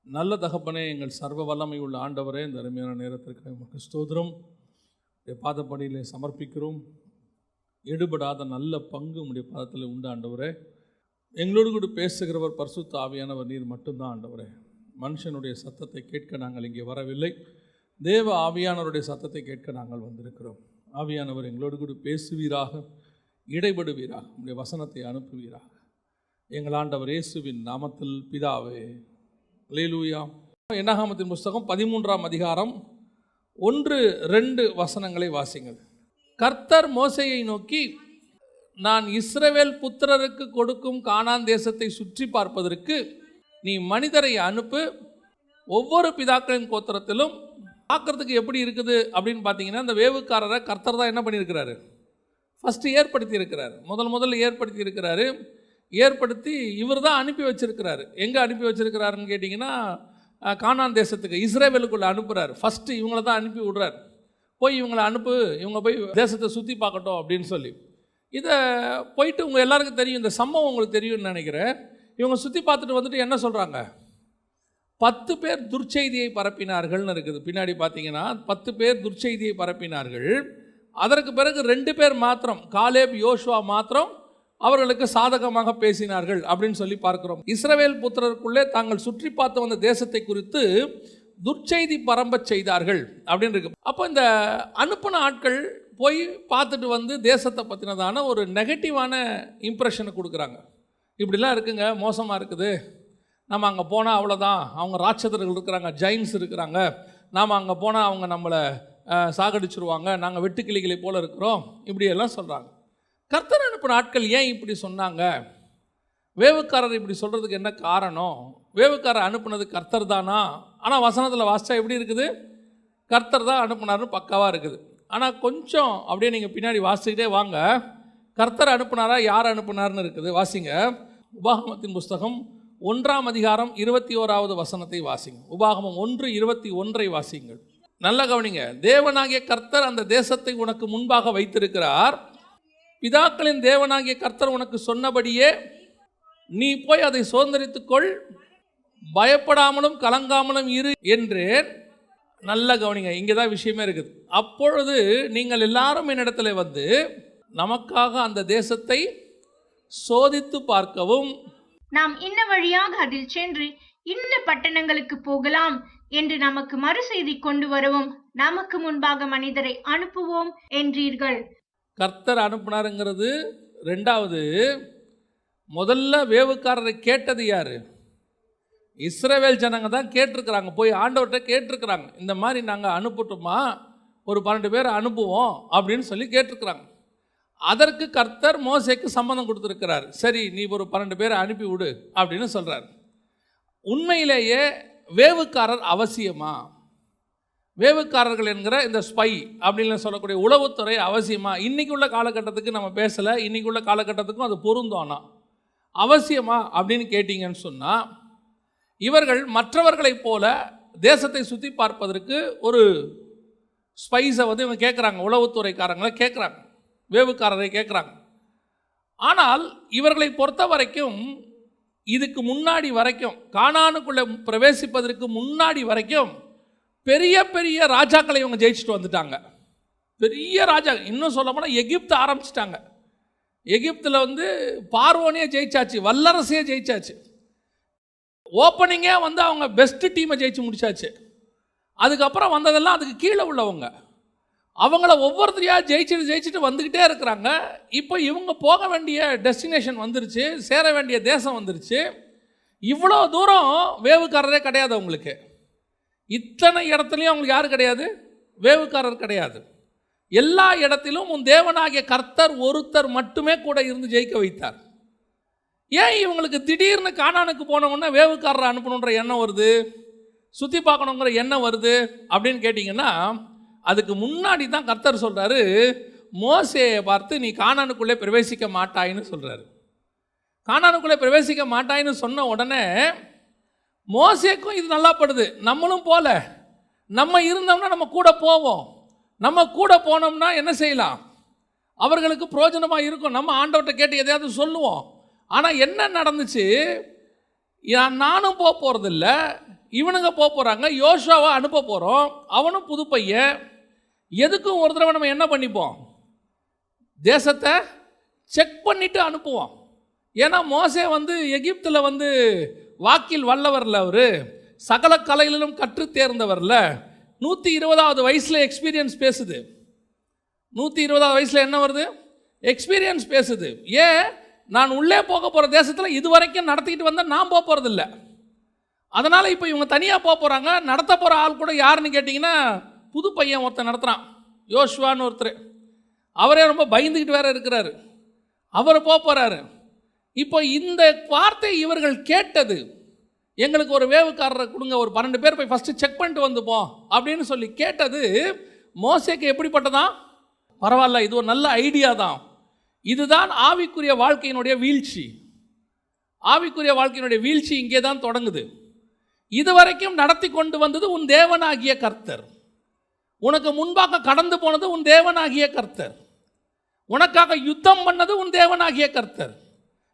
நல்ல தகப்பனே, எங்கள் சர்வ வல்லமை உள்ள ஆண்டவரே, இந்த அருமையான நேரத்திற்கு நமக்கு ஸ்தோத்திரம். பாதப்படியிலே சமர்ப்பிக்கிறோம். எடுபடாத நல்ல பங்கு உடைய பாதத்தில் உண்டு ஆண்டவரே. எங்களோடு கூட பேசுகிறவர் பரிசுத்த ஆவியானவர் நீர் மட்டும்தான் ஆண்டவரே. மனுஷனுடைய சத்தத்தை கேட்க நாங்கள் இங்கே வரவில்லை, தேவ ஆவியானவருடைய சத்தத்தை கேட்க நாங்கள் வந்திருக்கிறோம். ஆவியானவர் எங்களோடு கூட பேசுவீராக, இடைபடுவீராக, உடைய வசனத்தை அனுப்புவீராக. எங்கள் ஆண்டவர் இயேசுவின் நாமத்தில் பிதாவே, அல்லேலூயா. என்னாகமத்தின் புஸ்தகம் 13ஆம் அதிகாரம் 1-2 வசனங்களை வாசிங்கள். கர்த்தர் மோசேயை நோக்கி, நான் இஸ்ரவேல் புத்திரருக்கு கொடுக்கும் கானான் தேசத்தை சுற்றி பார்ப்பதற்கு நீ மனிதரை அனுப்பு, ஒவ்வொரு பிதாக்களின் கோத்திரத்திலும் பார்க்கறதுக்கு எப்படி இருக்குது அப்படின்னு பார்த்தீங்கன்னா, அந்த வேவுக்காரரை கர்த்தர் தான் என்ன பண்ணியிருக்கிறாரு, ஃபஸ்ட்டு ஏற்படுத்தி இருக்கிறார். முதல்ல ஏற்படுத்தி இருக்கிறாரு. ஏற்படுத்தி இவர் தான் அனுப்பி வச்சிருக்கிறாரு. எங்கே அனுப்பி வச்சிருக்கிறாருன்னு கேட்டிங்கன்னா, கானான் தேசத்துக்கு, இஸ்ரவேலுக்குள்ளே அனுப்புகிறார். ஃபஸ்ட்டு இவங்கள தான் அனுப்பி விடுறார். போய் இவங்களை அனுப்பு, இவங்க போய் தேசத்தை சுற்றி பார்க்கட்டும் அப்படின்னு சொல்லி. இதை போயிட்டு உங்கள் எல்லாருக்கும் தெரியும், இந்த சம்பவம் உங்களுக்கு தெரியும்னு நினைக்கிறேன். இவங்க சுற்றி பார்த்துட்டு வந்துட்டு என்ன சொல்கிறாங்க, 10 பேர் துர்ச்செய்தியை பரப்பினார்கள்னு இருக்குது. பின்னாடி பார்த்தீங்கன்னா 10 பேர் துர்ச்செய்தியை பரப்பினார்கள். அதற்கு பிறகு 2 பேர் மாத்திரம், காலேப் யோசுவா மாத்திரம் அவர்களுக்கு சாதகமாக பேசினார்கள் அப்படின்னு சொல்லி பார்க்கிறோம். இஸ்ரவேல் புத்திரருக்குள்ளே தாங்கள் சுற்றி பார்த்து வந்த தேசத்தை குறித்து துர்ச்செய்தி பரம்ப செய்தார்கள் அப்படின்னு இருக்கு. அப்போ இந்த அனுப்பின ஆட்கள் போய் பார்த்துட்டு வந்து தேசத்தை பற்றினதான ஒரு நெகட்டிவான இம்ப்ரெஷனை கொடுக்குறாங்க. இப்படிலாம் இருக்குங்க, மோசமாக இருக்குது, நம்ம அங்கே போனால் அவ்வளோதான், அவங்க ராட்சதர்கள் இருக்கிறாங்க, ஜெயின்ஸ் இருக்கிறாங்க, நாம் அங்கே போனால் அவங்க நம்மளை சாகடிச்சிருவாங்க, நாங்கள் வெட்டுக்கிளிகளை போல் இருக்கிறோம், இப்படியெல்லாம் சொல்கிறாங்க. கர்த்தர் அனுப்பின ஆட்கள் ஏன் இப்படி சொன்னாங்க? வேவுக்காரர் இப்படி சொல்கிறதுக்கு என்ன காரணம்? வேவுக்காரர் அனுப்புனது கர்த்தர் தானா? ஆனால் வசனத்தில் வாசித்தா எப்படி இருக்குது, கர்த்தர் தான் அனுப்புனார்னு பக்காவாக இருக்குது. ஆனால் கொஞ்சம் அப்படியே நீங்கள் பின்னாடி வாசிக்கிட்டே வாங்க, கர்த்தர் அனுப்புனாரா யார் அனுப்புனார்னு இருக்குது. வாசிங்க, உபாகமத்தின் புஸ்தகம் 1ஆம் அதிகாரம் 21வது வசனத்தை வாசிங்க. உபாகமம் 1:21 வாசிங்கள். நல்ல கவனிங்க. தேவனாகிய கர்த்தர் அந்த தேசத்தை உனக்கு முன்பாக வைத்திருக்கிறார், பிதாக்களின் தேவனாகிய கர்த்தர் உனக்கு சொன்னபடியே நீ போய் அதை சுதந்தரித்துக்கொள், பயப்படாமலும் கலங்காமலும் இரு என்றேன். நல்ல கவனிங்க, இங்கே தான் விஷயமே இருக்குது. அப்பொழுது நீங்கள் எல்லாரும் என்னிடத்துல வந்து நமக்காக அந்த தேசத்தை சோதித்து பார்க்கவும், நாம் இன்ன வழியாக அதில் சென்று இன்ன பட்டணங்களுக்கு போகலாம் என்று நமக்கு மறு செய்தி கொண்டு வரவும் நமக்கு முன்பாக மனிதரை அனுப்புவோம் என்றீர்கள். கர்த்தர் அனுப்புனாருங்கிறது ரெண்டாவது. முதல்ல வேவுக்காரரை கேட்டது யாரு? இஸ்ரவேல் ஜனங்க தான் கேட்டிருக்கிறாங்க, போய் ஆண்டவர்கிட்ட கேட்டிருக்கிறாங்க, இந்த மாதிரி நாங்கள் அனுப்பட்டுமா, ஒரு 12 பேர் அனுப்புவோம் அப்படின்னு சொல்லி கேட்டிருக்கிறாங்க. அதற்கு கர்த்தர் மோசேக்கு சம்மதம் கொடுத்துருக்கிறார். சரி, நீ ஒரு 12 பேரை அனுப்பி விடு அப்படின்னு சொல்கிறார். உண்மையிலேயே வேவுக்காரர் அவசியமா? வேவுக்காரர்கள் என்கிற இந்த ஸ்பை அப்படின்னு சொல்லக்கூடிய உளவுத்துறை அவசியமா? இன்றைக்கி உள்ள காலகட்டத்துக்கு நம்ம பேசலை, இன்றைக்கி உள்ள காலகட்டத்துக்கும் அது பொருந்தோன்னா அவசியமா அப்படின்னு கேட்டிங்கன்னு சொன்னால், இவர்கள் மற்றவர்களைப் போல தேசத்தை சுற்றி பார்ப்பதற்கு ஒரு ஸ்பைஸை வந்து இவங்க கேட்குறாங்க, உளவுத்துறைக்காரங்களை கேட்குறாங்க, வேவுக்காரரை கேட்குறாங்க. ஆனால் இவர்களை பொறுத்த வரைக்கும், இதுக்கு முன்னாடி வரைக்கும், கானானுக்குள்ளே பிரவேசிப்பதற்கு முன்னாடி வரைக்கும் பெரிய பெரிய ராஜாக்களை இவங்க ஜெயிச்சுட்டு வந்துட்டாங்க. பெரிய ராஜா, இன்னும் சொல்ல போனால் எகிப்து ஆரம்பிச்சிட்டாங்க. எகிப்தில் வந்து பார்வோனே ஜெயிச்சாச்சு, வல்லரசையே ஜெயிச்சாச்சு. ஓப்பனிங்கே வந்து அவங்க பெஸ்ட் டீமை ஜெயிச்சு முடிச்சாச்சு. அதுக்கப்புறம் வந்ததெல்லாம் அதுக்கு கீழே உள்ளவங்க, அவங்கள ஒவ்வொருத்தரையாக ஜெயிச்சுட்டு வந்துக்கிட்டே இருக்கிறாங்க. இப்போ இவங்க போக வேண்டிய டெஸ்டினேஷன் வந்துருச்சு, சேர வேண்டிய தேசம் வந்துருச்சு. இவ்வளோ தூரம் வேவுக்காரரே கிடையாது அவங்களுக்கு. இத்தனை இடத்துலையும் அவங்களுக்கு யார் கிடையாது? வேவுக்காரர் கிடையாது. எல்லா இடத்திலும் உன் தேவனாகிய கர்த்தர் ஒருத்தர் மட்டுமே கூட இருந்து ஜெயிக்க வைத்தார். ஏன் இவங்களுக்கு திடீர்னு கானானுக்கு போனவொன்னே வேவுக்காரரை அனுப்பணுன்ற எண்ணம் வருது, சுற்றி பார்க்கணுங்கிற எண்ணம் வருது அப்படின்னு கேட்டிங்கன்னா, அதுக்கு முன்னாடி தான் கர்த்தர் சொல்கிறாரு, மோசேயை பார்த்து நீ கானானுக்குள்ளே பிரவேசிக்க மாட்டாயின்னு சொல்கிறாரு. கானானுக்குள்ளே பிரவேசிக்க மாட்டாயின்னு சொன்ன உடனே மோசேக்கும் இது நல்லா படுது, நம்மளும் போல, நம்ம இருந்தோம்னா நம்ம கூட போவோம், நம்ம கூட போனோம்னா என்ன செய்யலாம், அவர்களுக்கு பிரயோஜனமாக இருக்கும், நம்ம ஆண்டவர்கிட்ட கேட்டு எதையாவது சொல்லுவோம். ஆனால் என்ன நடந்துச்சு, நானும் போகிறதில்ல, இவனுங்க போகிறாங்க, யோசுவாவை அனுப்ப போகிறோம். அவனும் புது பையன். எதுக்கும் ஒரு தடவை நம்ம என்ன பண்ணிப்போம், தேசத்தை செக் பண்ணிவிட்டு அனுப்புவோம். ஏன்னா மோசே எகிப்தில் வாக்கில் வல்லவரில், அவர் சகல கலைகளிலும் கற்று தேர்ந்தவரில். 120வது வயசில் எக்ஸ்பீரியன்ஸ் பேசுது. 120வது வயசில் என்ன வருது, எக்ஸ்பீரியன்ஸ் பேசுது. ஏன், நான் உள்ளே போக போகிற தேசத்தில் இது வரைக்கும் நடத்திக்கிட்டு வந்தால் நான் போக போகிறதில்ல. அதனால் இப்போ இவங்க தனியாக போக போகிறாங்க. நடத்த போகிற ஆள் கூட யாருன்னு கேட்டிங்கன்னா, புது பையன் ஒருத்தர் நடத்துகிறான், யோசுவான்னு ஒருத்தர். அவரே ரொம்ப பயந்துக்கிட்டு வேற இருக்கிறாரு. அவர் போக போகிறாரு. இப்போ இந்த வார்த்தை இவர்கள் கேட்டது, எங்களுக்கு ஒரு வேவுக்காரரை கொடுங்க, ஒரு 12 பேர் போய் ஃபஸ்ட்டு செக் பண்ணிட்டு வந்துப்போம் அப்படின்னு சொல்லி கேட்டது மோசேக்கு எப்படிப்பட்டதான்? பரவாயில்ல, இது ஒரு நல்ல ஐடியா தான். இதுதான் ஆவிக்குரிய வாழ்க்கையினுடைய வீழ்ச்சி. ஆவிக்குரிய வாழ்க்கையினுடைய வீழ்ச்சி இங்கே தான் தொடங்குது. இதுவரைக்கும் நடத்தி கொண்டு வந்தது உன் தேவனாகிய கர்த்தர். உனக்கு முன்பாக கடந்து போனது உன் தேவனாகிய கர்த்தர். உனக்காக யுத்தம் பண்ணது உன் தேவனாகிய கர்த்தர்.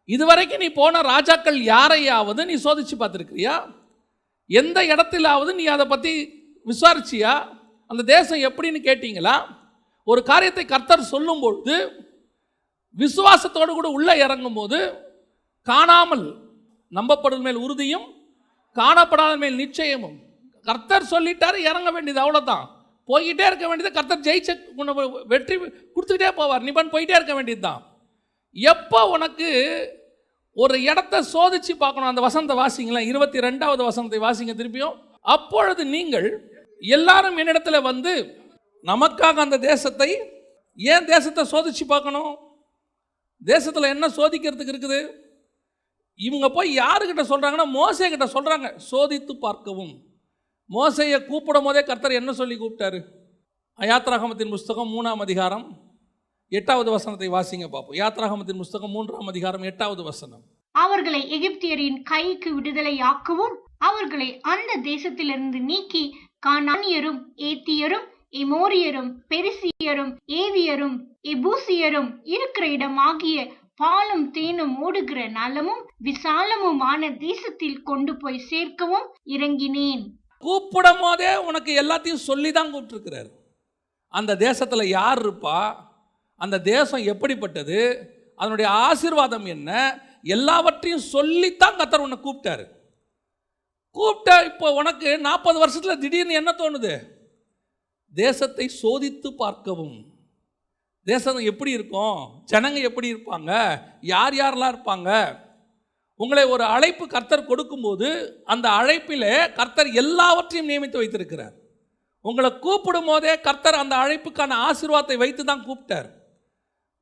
இதுவரைக்கும் நீ போன ராஜாக்கள் யாரையாவது நீ சோதிச்சு பார்த்துருக்கிறியா? எந்த இடத்திலாவது நீ அதை பற்றி விசாரிச்சியா? அந்த தேசம் எப்படின்னு கேட்டீங்களா? ஒரு காரியத்தை கர்த்தர் சொல்லும்பொழுது விசுவாசத்தோடு கூட உள்ளே இறங்கும் போது, காணாமல் நம்பப்படும் மேல் உறுதியும் காணப்படாத மேல் நிச்சயமும். கர்த்தர் சொல்லிட்டாரு, இறங்க வேண்டியது, அவ்வளோதான். போய்கிட்டே இருக்க வேண்டியது. கர்த்தர் ஜெயிச்ச வெற்றி கொடுத்துக்கிட்டே போவார். நீ போயிட்டே இருக்க வேண்டியது தான். எப்போ உனக்கு ஒரு இடத்த சோதிச்சு பார்க்கணும், அந்த வசனத்தை வாசிங்களேன், 22வது வசனத்தை வாசிங்க திருப்பியும். அப்பொழுது நீங்கள் எல்லாரும் என்னிடத்துல நமக்காக அந்த தேசத்தை, ஏன் தேசத்தை சோதிச்சு பார்க்கணும்? தேசத்தில் என்ன சோதிக்கிறதுக்கு இருக்குது? இவங்க போய் யாருக்கிட்ட சொல்கிறாங்கன்னா, மோசே கிட்ட சொல்கிறாங்க, சோதித்து பார்க்கவும். மோசையை கூப்பிடும் போதே கர்த்தர் என்ன சொல்லி கூப்பிட்டாரு? யாத்ராகமத்தின் புஸ்தகம் 3ஆம் அதிகாரம் 8வது வசனத்தை வாசிங்க பார்ப்போம். யாத்ராகமத்தின் புஸ்தகம் 3ஆம் அதிகாரம் 8வது வசனம். அவர்களை எகிப்தியரின் கைக்கு விடுதலையாக்கவும், அவர்களை அந்த தேசத்திலிருந்து நீக்கி கானானியரும் ஏத்தியரும் எமோரியரும் பெரிசியரும் ஏவியரும் எபூசியரும் இருக்கிற இடமாகிய பாலும் தேனும் ஓடுகிற நலமும் விசாலமுமான தேசத்தில் கொண்டு போய் சேர்க்கவும் இறங்கினேன். கூப்பிடும் போதே உனக்கு எல்லாத்தையும் சொல்லி தான் கூப்பிட்டுருக்கிறார். அந்த தேசத்தில் யார் இருப்பா, அந்த தேசம் எப்படிப்பட்டது, அதனுடைய ஆசீர்வாதம் என்ன, எல்லாவற்றையும் சொல்லித்தான் கர்த்தர் உன்னை கூப்பிட்டாரு. கூப்பிட்ட இப்போ உனக்கு 40 வருஷத்தில் திடீர்னு என்ன தோணுது? தேசத்தை சோதித்து பார்க்கவும். தேசம் எப்படி இருக்கும், ஜனங்க எப்படி இருப்பாங்க, யார் யாரெல்லாம் இருப்பாங்க. உங்களை ஒரு அழைப்பு கர்த்தர் கொடுக்கும்போது அந்த அழைப்பிலே கர்த்தர் எல்லாவற்றையும் நியமித்து வைத்திருக்கிறார். உங்களை கூப்பிடும் போதே கர்த்தர் அந்த அழைப்புக்கான ஆசீர்வாதத்தை வைத்து தான் கூப்பிட்டார்.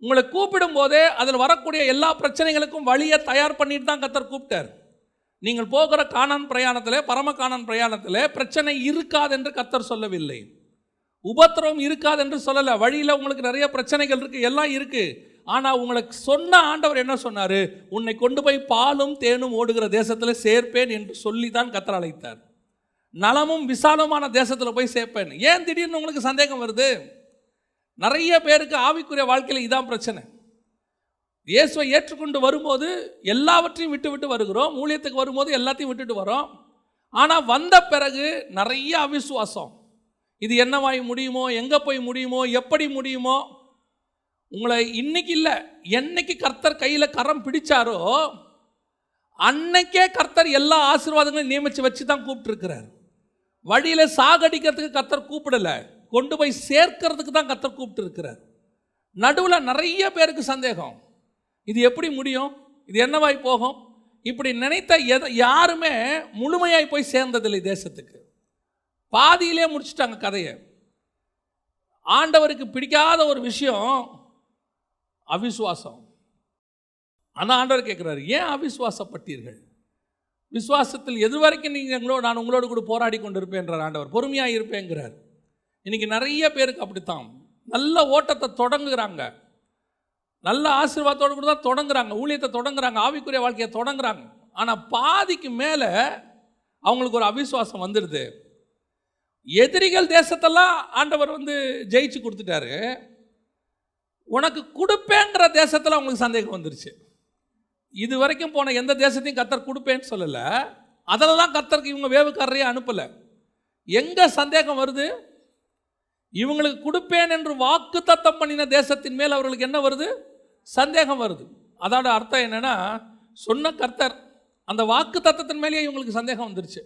உங்களை கூப்பிடும் போதே அதில் வரக்கூடிய எல்லா பிரச்சனைகளுக்கும் வழியை தயார் பண்ணிட்டு தான் கர்த்தர் கூப்பிட்டார். நீங்கள் போகிற கானான் பிரயாணத்தில், பரம கானான் பிரயாணத்தில் பிரச்சனை இருக்காது என்று கர்த்தர் சொல்லவில்லை. உபத்திரவம் இருக்காது என்று சொல்லலை. வழியில் உங்களுக்கு நிறைய பிரச்சனைகள் இருக்குது, எல்லாம் இருக்குது. ஆனால் உங்களுக்கு சொன்ன ஆண்டவர் என்ன சொன்னார்? உன்னை கொண்டு போய் பாலும் தேனும் ஓடுகிற தேசத்தில் சேர்ப்பேன் என்று சொல்லி தான் கர்த்தர் அழைத்தார். நலமும் விசாலமான தேசத்தில் போய் சேர்ப்பேன். ஏன் திடீர்னு உங்களுக்கு சந்தேகம் வருது? நிறைய பேருக்கு ஆவிக்குரிய வாழ்க்கையில் இதான் பிரச்சனை. இயேசுவை ஏற்றுக்கொண்டு வரும்போது எல்லாவற்றையும் விட்டு விட்டு வருகிறோம், ஊழியத்துக்கு வரும்போது எல்லாத்தையும் விட்டுட்டு வரோம். ஆனால் வந்த பிறகு நிறைய அவிசுவாசம். இது என்னவாய் முடியுமோ, எங்கே போய் முடியுமோ, எப்படி முடியுமோ. உங்களை இன்னைக்கு இல்லை, என்னைக்கு கர்த்தர் கையில் கரம் பிடிச்சாரோ அன்னைக்கே கர்த்தர் எல்லா ஆசீர்வாதங்களையும் நியமித்து வச்சு தான் கூப்பிட்டுருக்கிறார். வழியில் சாகடிக்கிறதுக்கு கர்த்தர் கூப்பிடலை, கொண்டு போய் சேர்க்கிறதுக்கு தான் கர்த்தர் கூப்பிட்டு இருக்கிறார். நடுவில் நிறைய பேருக்கு சந்தேகம், இது எப்படி முடியும், இது என்னவாய் போகும். இப்படி நினைத்த யாருமே முழுமையாய் போய் சேர்ந்ததில்லை தேசத்துக்கு. பாதியிலே முடிச்சுட்டாங்க கதையை. ஆண்டவருக்கு பிடிக்காத ஒரு விஷயம் அவிசுவாசம். ஆனால் ஆண்டவர் கேட்குறாரு, ஏன் அவிசுவாசப்பட்டீர்கள்? விசுவாசத்தில் எது வரைக்கும் நீங்கள் நான் உங்களோடு கூட போராடி கொண்டு இருப்பேன்றார் ஆண்டவர். பொறுமையாக இருப்பேங்கிறார். இன்றைக்கி நிறைய பேருக்கு அப்படித்தான். நல்ல ஓட்டத்தை தொடங்குகிறாங்க, நல்ல ஆசீர்வாதத்தோடு கூட தான் தொடங்குறாங்க, ஊழியத்தை தொடங்குறாங்க, ஆவிக்குரிய வாழ்க்கையை தொடங்குறாங்க. ஆனால் பாதிக்கு மேலே அவங்களுக்கு ஒரு அவிசுவாசம் வந்துடுது. எதிரிகள் தேசத்தெல்லாம் ஆண்டவர் ஜெயிச்சு கொடுத்துட்டாரு. உனக்கு கொடுப்பேங்கிற தேசத்தில் அவங்களுக்கு சந்தேகம் வந்துருச்சு. இது வரைக்கும் போன எந்த தேசத்தையும் கர்த்தர் கொடுப்பேன்னு சொல்லலை. அதில் தான் கர்த்தருக்கு இவங்க வேவுக்காரரையே அனுப்பலை. எங்கே சந்தேகம் வருது? இவங்களுக்கு கொடுப்பேன் என்று வாக்கு தத்தம் பண்ணின தேசத்தின் மேல் அவர்களுக்கு என்ன வருது? சந்தேகம் வருது. அதோட அர்த்தம் என்னன்னா, சொன்ன கர்த்தர் அந்த வாக்கு தத்தத்தின் மேலேயே இவங்களுக்கு சந்தேகம் வந்துருச்சு.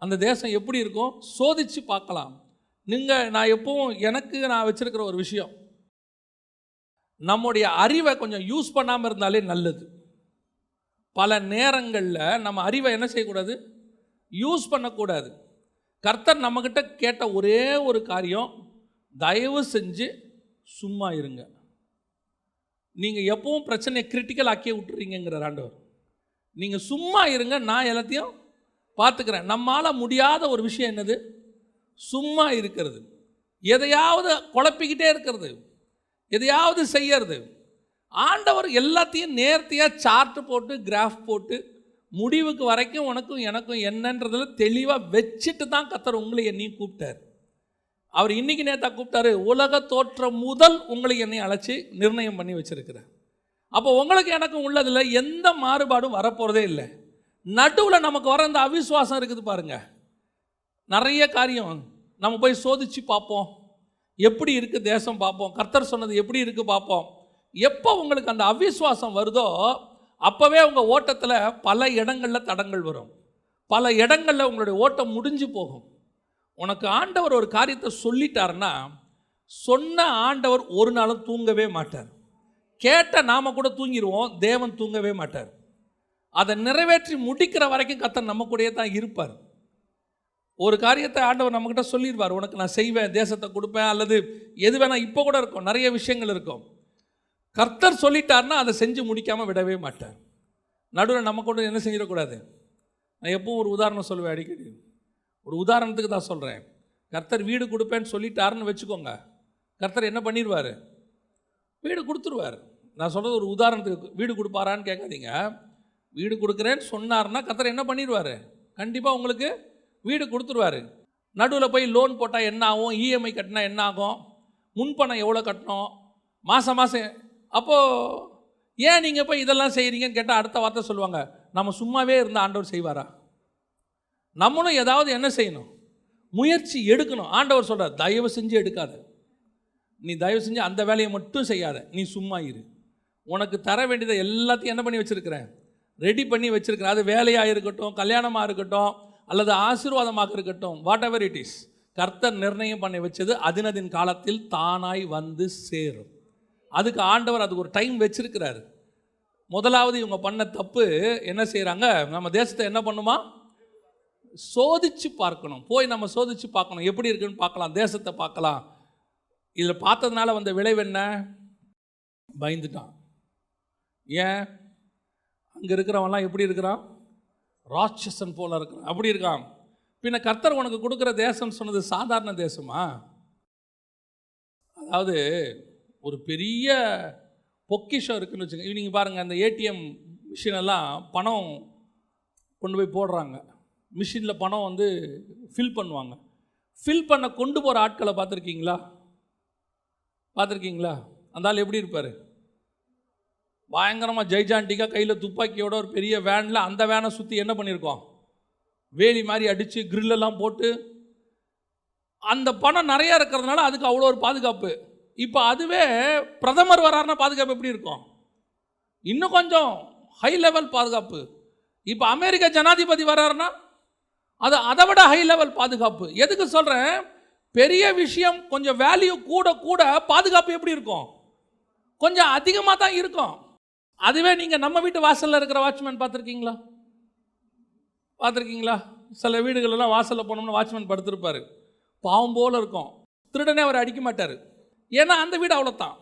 அந்த தேசம் எப்படி இருக்கும் சோதிச்சு பார்க்கலாம். நான் எப்பவும் நான் வச்சிருக்கிற ஒரு விஷயம், நம்முடைய அறிவை கொஞ்சம் யூஸ் பண்ணாமல் இருந்தாலே நல்லது. பல நேரங்களில் நம்ம அறிவை என்ன செய்யக்கூடாது? யூஸ் பண்ணக்கூடாது. கர்த்தர் நம்மக்கிட்ட கேட்ட ஒரே ஒரு காரியம், தயவு செஞ்சு சும்மா இருங்க. நீங்கள் எப்பவும் பிரச்சனையை கிரிட்டிக்கல் ஆக்கியே விட்டுறீங்கிறார் ஆண்டவர். நீங்கள் சும்மா இருங்க, நான் எல்லாத்தையும் பார்த்துக்கிறேன். நம்மால் முடியாத ஒரு விஷயம் என்னது? சும்மா இருக்கிறது. எதையாவது குழப்பிக்கிட்டே இருக்கிறது, எதையாவது செய்யறது. ஆண்டவர் எல்லாத்தையும் நேர்த்தியாக சார்ட்டு போட்டு கிராஃப் போட்டு முடிவுக்கு வரைக்கும் உனக்கும் எனக்கும் என்னன்றதில் தெளிவாக வச்சுட்டு தான் கர்த்தர் உங்களை என்னையும் கூப்பிட்டார். அவர் இன்னைக்கு நேற்று கூப்பிட்டாரு, உலக தோற்றம் முதல் உங்களை என்னை அழைச்சி நிர்ணயம் பண்ணி வச்சிருக்கிறார். அப்போ உங்களுக்கு எனக்கும் உள்ளதில் எந்த மாறுபாடும் வரப்போகிறதே இல்லை. நடுவில் நமக்கு வர இந்த அவிசுவாசம் இருக்குது பாருங்க. நிறைய காரியம் நம்ம போய் சோதிச்சு பார்ப்போம், எப்படி இருக்குது தேசம் பார்ப்போம், கர்த்தர் சொன்னது எப்படி இருக்குது பார்ப்போம். எப்போ உங்களுக்கு அந்த அவிசுவாசம் வருதோ அப்போவே உங்கள் ஓட்டத்தில் பல இடங்களில் தடங்கள் வரும், பல இடங்களில் உங்களுடைய ஓட்டம் முடிஞ்சு போகும். உனக்கு ஆண்டவர் ஒரு காரியத்தை சொல்லிட்டாருன்னா, சொன்ன ஆண்டவர் ஒரு நாளும் தூங்கவே மாட்டார். கேட்ட நாம் கூட தூங்கிடுவோம், தேவன் தூங்கவே மாட்டார். அதை நிறைவேற்றி முடிக்கிற வரைக்கும் கர்த்தர் நம்ம கூடயே தான் இருப்பார். ஒரு காரியத்தை ஆண்டவர் நம்மக்கிட்ட சொல்லிடுவார், உனக்கு நான் செய்வேன், தேசத்தை கொடுப்பேன், அல்லது எது வேணால். இப்போ கூட இருக்கும், நிறைய விஷயங்கள் இருக்கும். கர்த்தர் சொல்லிட்டார்னா அதை செஞ்சு முடிக்காமல் விடவே மாட்டார். நடுவில் நம்ம கூட என்ன செஞ்சிடக்கூடாது. நான் எப்பவும் ஒரு உதாரணம் சொல்லுவேன் அடிக்கடி. ஒரு உதாரணத்துக்கு தான் சொல்கிறேன். கர்த்தர் வீடு கொடுப்பேன்னு சொல்லிட்டாருன்னு வச்சுக்கோங்க, கர்த்தர் என்ன பண்ணிடுவார்? வீடு கொடுத்துருவார். நான் சொல்கிறது ஒரு உதாரணத்துக்கு. வீடு கொடுப்பாரான்னு கேட்காதீங்க. வீடு கொடுக்குறேன்னு சொன்னார்னா கர்த்தர் என்ன பண்ணிடுவார்? கண்டிப்பாக உங்களுக்கு வீடு கொடுத்துருவார். நடுவில் போய் லோன் போட்டால் என்ன ஆகும், இஎம்ஐ கட்டினா என்ன ஆகும், முன்பணம் எவ்வளோ கட்டணும், மாதம் மாதம். அப்போது ஏன் நீங்கள் போய் இதெல்லாம் செய்கிறீங்கன்னு கேட்டால் அடுத்த வார்த்தை சொல்லுவாங்க, நம்ம சும்மாவே இருந்த ஆண்டவர் செய்வாரா? நம்மளும் ஏதாவது என்ன செய்யணும், முயற்சி எடுக்கணும். ஆண்டவர் சொல்கிறார், தயவு செஞ்சு எடுக்காத, நீ தயவு செஞ்சு அந்த வேலையை மட்டும் செய்யாத, நீ சும்மா இரு. உனக்கு தர வேண்டியதை எல்லாத்தையும் என்ன பண்ணி வச்சுருக்கிறேன்? ரெடி பண்ணி வச்சுருக்கிறேன். அது வேலையாக இருக்கட்டும், கல்யாணமாக இருக்கட்டும், அல்லது ஆசீர்வாதமாக இருக்கட்டும், வாட் எவர் இட் இஸ், கர்த்தர் நிர்ணயம் பண்ணி வச்சது அதினதின் காலத்தில் தானாய் வந்து சேரும். அதுக்கு ஆண்டவர் அதுக்கு ஒரு டைம் வச்சிருக்கிறாரு. முதலாவது இவங்க பண்ண தப்பு என்ன செய்கிறாங்க, நம்ம தேசத்தை என்ன பண்ணுமா, சோதிச்சு பார்க்கணும். போய் நம்ம சோதிச்சு பார்க்கணும், எப்படி இருக்குன்னு பார்க்கலாம், தேசத்தை பார்க்கலாம். இதில் பார்த்ததுனால வந்த விளைவு என்ன? பயந்துட்டான். ஏன்? அங்கே இருக்கிறவன்லாம் எப்படி இருக்கிறான்? ராட்சசன் போல இருக்கிறான், அப்படி இருக்கான். பின்ன கர்த்தர் உனக்கு கொடுக்குற தேசம்னு சொன்னது சாதாரண தேசமா? அதாவது ஒரு பெரிய பொக்கிஷம் இருக்குன்னு வச்சுக்கோங்க. நீங்கள் பாருங்கள், அந்த ஏடிஎம் மிஷினெல்லாம் பணம் கொண்டு போய் போடுறாங்க. மிஷினில் பணம் வந்து ஃபில் பண்ணுவாங்க. ஃபில் பண்ண கொண்டு போகிற ஆட்களை பார்த்துருக்கீங்களா? அந்த ஆள் எப்படி இருப்பார்? பயங்கரமாக ஜெய்ஜாண்டிக்காக கையில் துப்பாக்கியோட ஒரு பெரிய வேனில், அந்த வேனை சுற்றி என்ன பண்ணியிருக்கோம், வேலி மாதிரி அடித்து கிரில்லெல்லாம் போட்டு, அந்த பணம் நிறையா இருக்கிறதுனால அதுக்கு அவ்வளோ ஒரு பாதுகாப்பு. இப்போ அதுவே பிரதமர் வராருன்னா பாதுகாப்பு எப்படி இருக்கும்? இன்னும் கொஞ்சம் ஹை லெவல் பாதுகாப்பு. இப்போ அமெரிக்க ஜனாதிபதி வராருன்னா அது அதை விட ஹை லெவல் பாதுகாப்பு. எதுக்கு சொல்கிறேன்? பெரிய விஷயம் கொஞ்சம் வேல்யூ கூட கூட பாதுகாப்பு எப்படி இருக்கும்? கொஞ்சம் அதிகமாக தான் இருக்கும். அதுவே நீங்கள் நம்ம வீட்டு வாசலில் இருக்கிற வாட்ச்மேன் பார்த்துருக்கீங்களா? சில வீடுகளெல்லாம் வாசலில் போனோம்னா வாட்ச்மேன் படுத்திருப்பார், பாவம் போல் இருக்கும். திருடனே அவர் அடிக்க மாட்டார். ஏன்னா அந்த வீடு அவ்வளோத்தான்,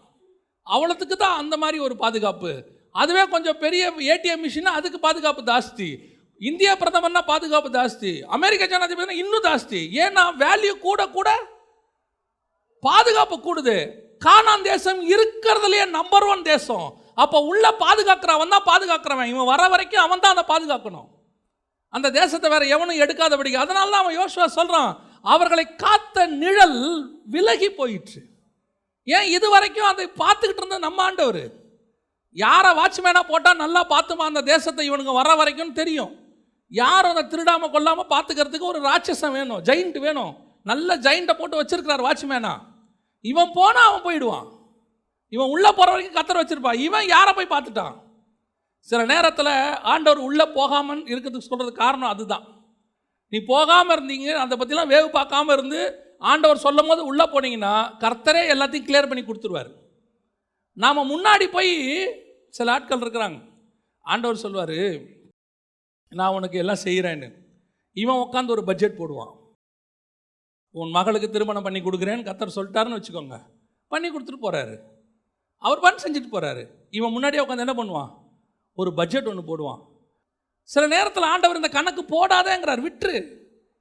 அவ்வளோத்துக்கு தான் அந்த மாதிரி ஒரு பாதுகாப்பு. அதுவே கொஞ்சம் பெரிய ஏடிஎம் மிஷின், அதுக்கு பாதுகாப்பு ஜாஸ்தி. இந்திய பிரதமர்னா பாதுகாப்பு ஜாஸ்தி, அமெரிக்க ஜனாதிபதினா இன்னும் ஜாஸ்தி. ஏன்னா வேல்யூ கூட கூட பாதுகாப்பு கூடுது. கானான் தேசம் இருக்கிறதுலையே நம்பர் 1 தேசம். அப்போ உள்ள பாதுகாக்கிறவன் தான் பாதுகாக்கிறவன். இவன் வர வரைக்கும் அவன் தான் அதை பாதுகாக்கணும். அந்த தேசத்தை வேற எவனும் எடுக்காதபடி. அதனால தான் அவன் யோசுவா சொல்றான், அவர்களை காத்த நிழல் விலகி போயிற்று. ஏன்? இது வரைக்கும் அதை பார்த்துக்கிட்டு இருந்த நம்ம ஆண்டவர். யாரை வாட்ச்மேனாக போட்டால் நல்லா பார்த்துமா அந்த தேசத்தை, இவனுங்க வர வரைக்கும் தெரியும். யாரும் அதை திருடாமல் கொள்ளாமல் பார்த்துக்கிறதுக்கு ஒரு ராட்சசம் வேணும், ஜெயிண்ட் வேணும். நல்ல ஜெயிண்ட்டை போட்டு வச்சிருக்கிறார் வாட்ச்மேனா. இவன் போனால் அவன் போயிடுவான், இவன் உள்ளே போகிற வரைக்கும் கத்தர் வச்சிருப்பான். இவன் யாரை போய் பார்த்துட்டான். சில நேரத்தில் ஆண்டவர் உள்ளே போகாமல் இருக்கிறதுக்கு சொல்கிறதுக்கு காரணம் அதுதான். நீ போகாமல் இருந்தீங்க, அதை பற்றிலாம் வேவு பார்க்காம இருந்து ஆண்டவர் சொல்லும் போது உள்ளே போனீங்கன்னா கர்த்தரே எல்லாத்தையும் கிளியர் பண்ணி கொடுத்துருவார். நாம் முன்னாடி போய் சில ஆட்கள் இருக்கிறாங்க, ஆண்டவர் சொல்வார் நான் உனக்கு எல்லாம் செய்கிறேன்னு. இவன் உட்காந்து ஒரு பட்ஜெட் போடுவான். உன் மகளுக்கு திருமணம் பண்ணி கொடுக்குறேன்னு கர்த்தர் சொல்லிட்டாருன்னு வச்சுக்கோங்க, பண்ணி கொடுத்துட்டு போகிறாரு, அவர் பண்ணி செஞ்சுட்டு போகிறாரு. இவன் முன்னாடியே உட்காந்து என்ன பண்ணுவான், ஒரு பட்ஜெட் ஒன்று போடுவான். சில நேரத்தில் ஆண்டவர் இந்த கணக்கு போடாதேங்கிறார், விட்டுரு.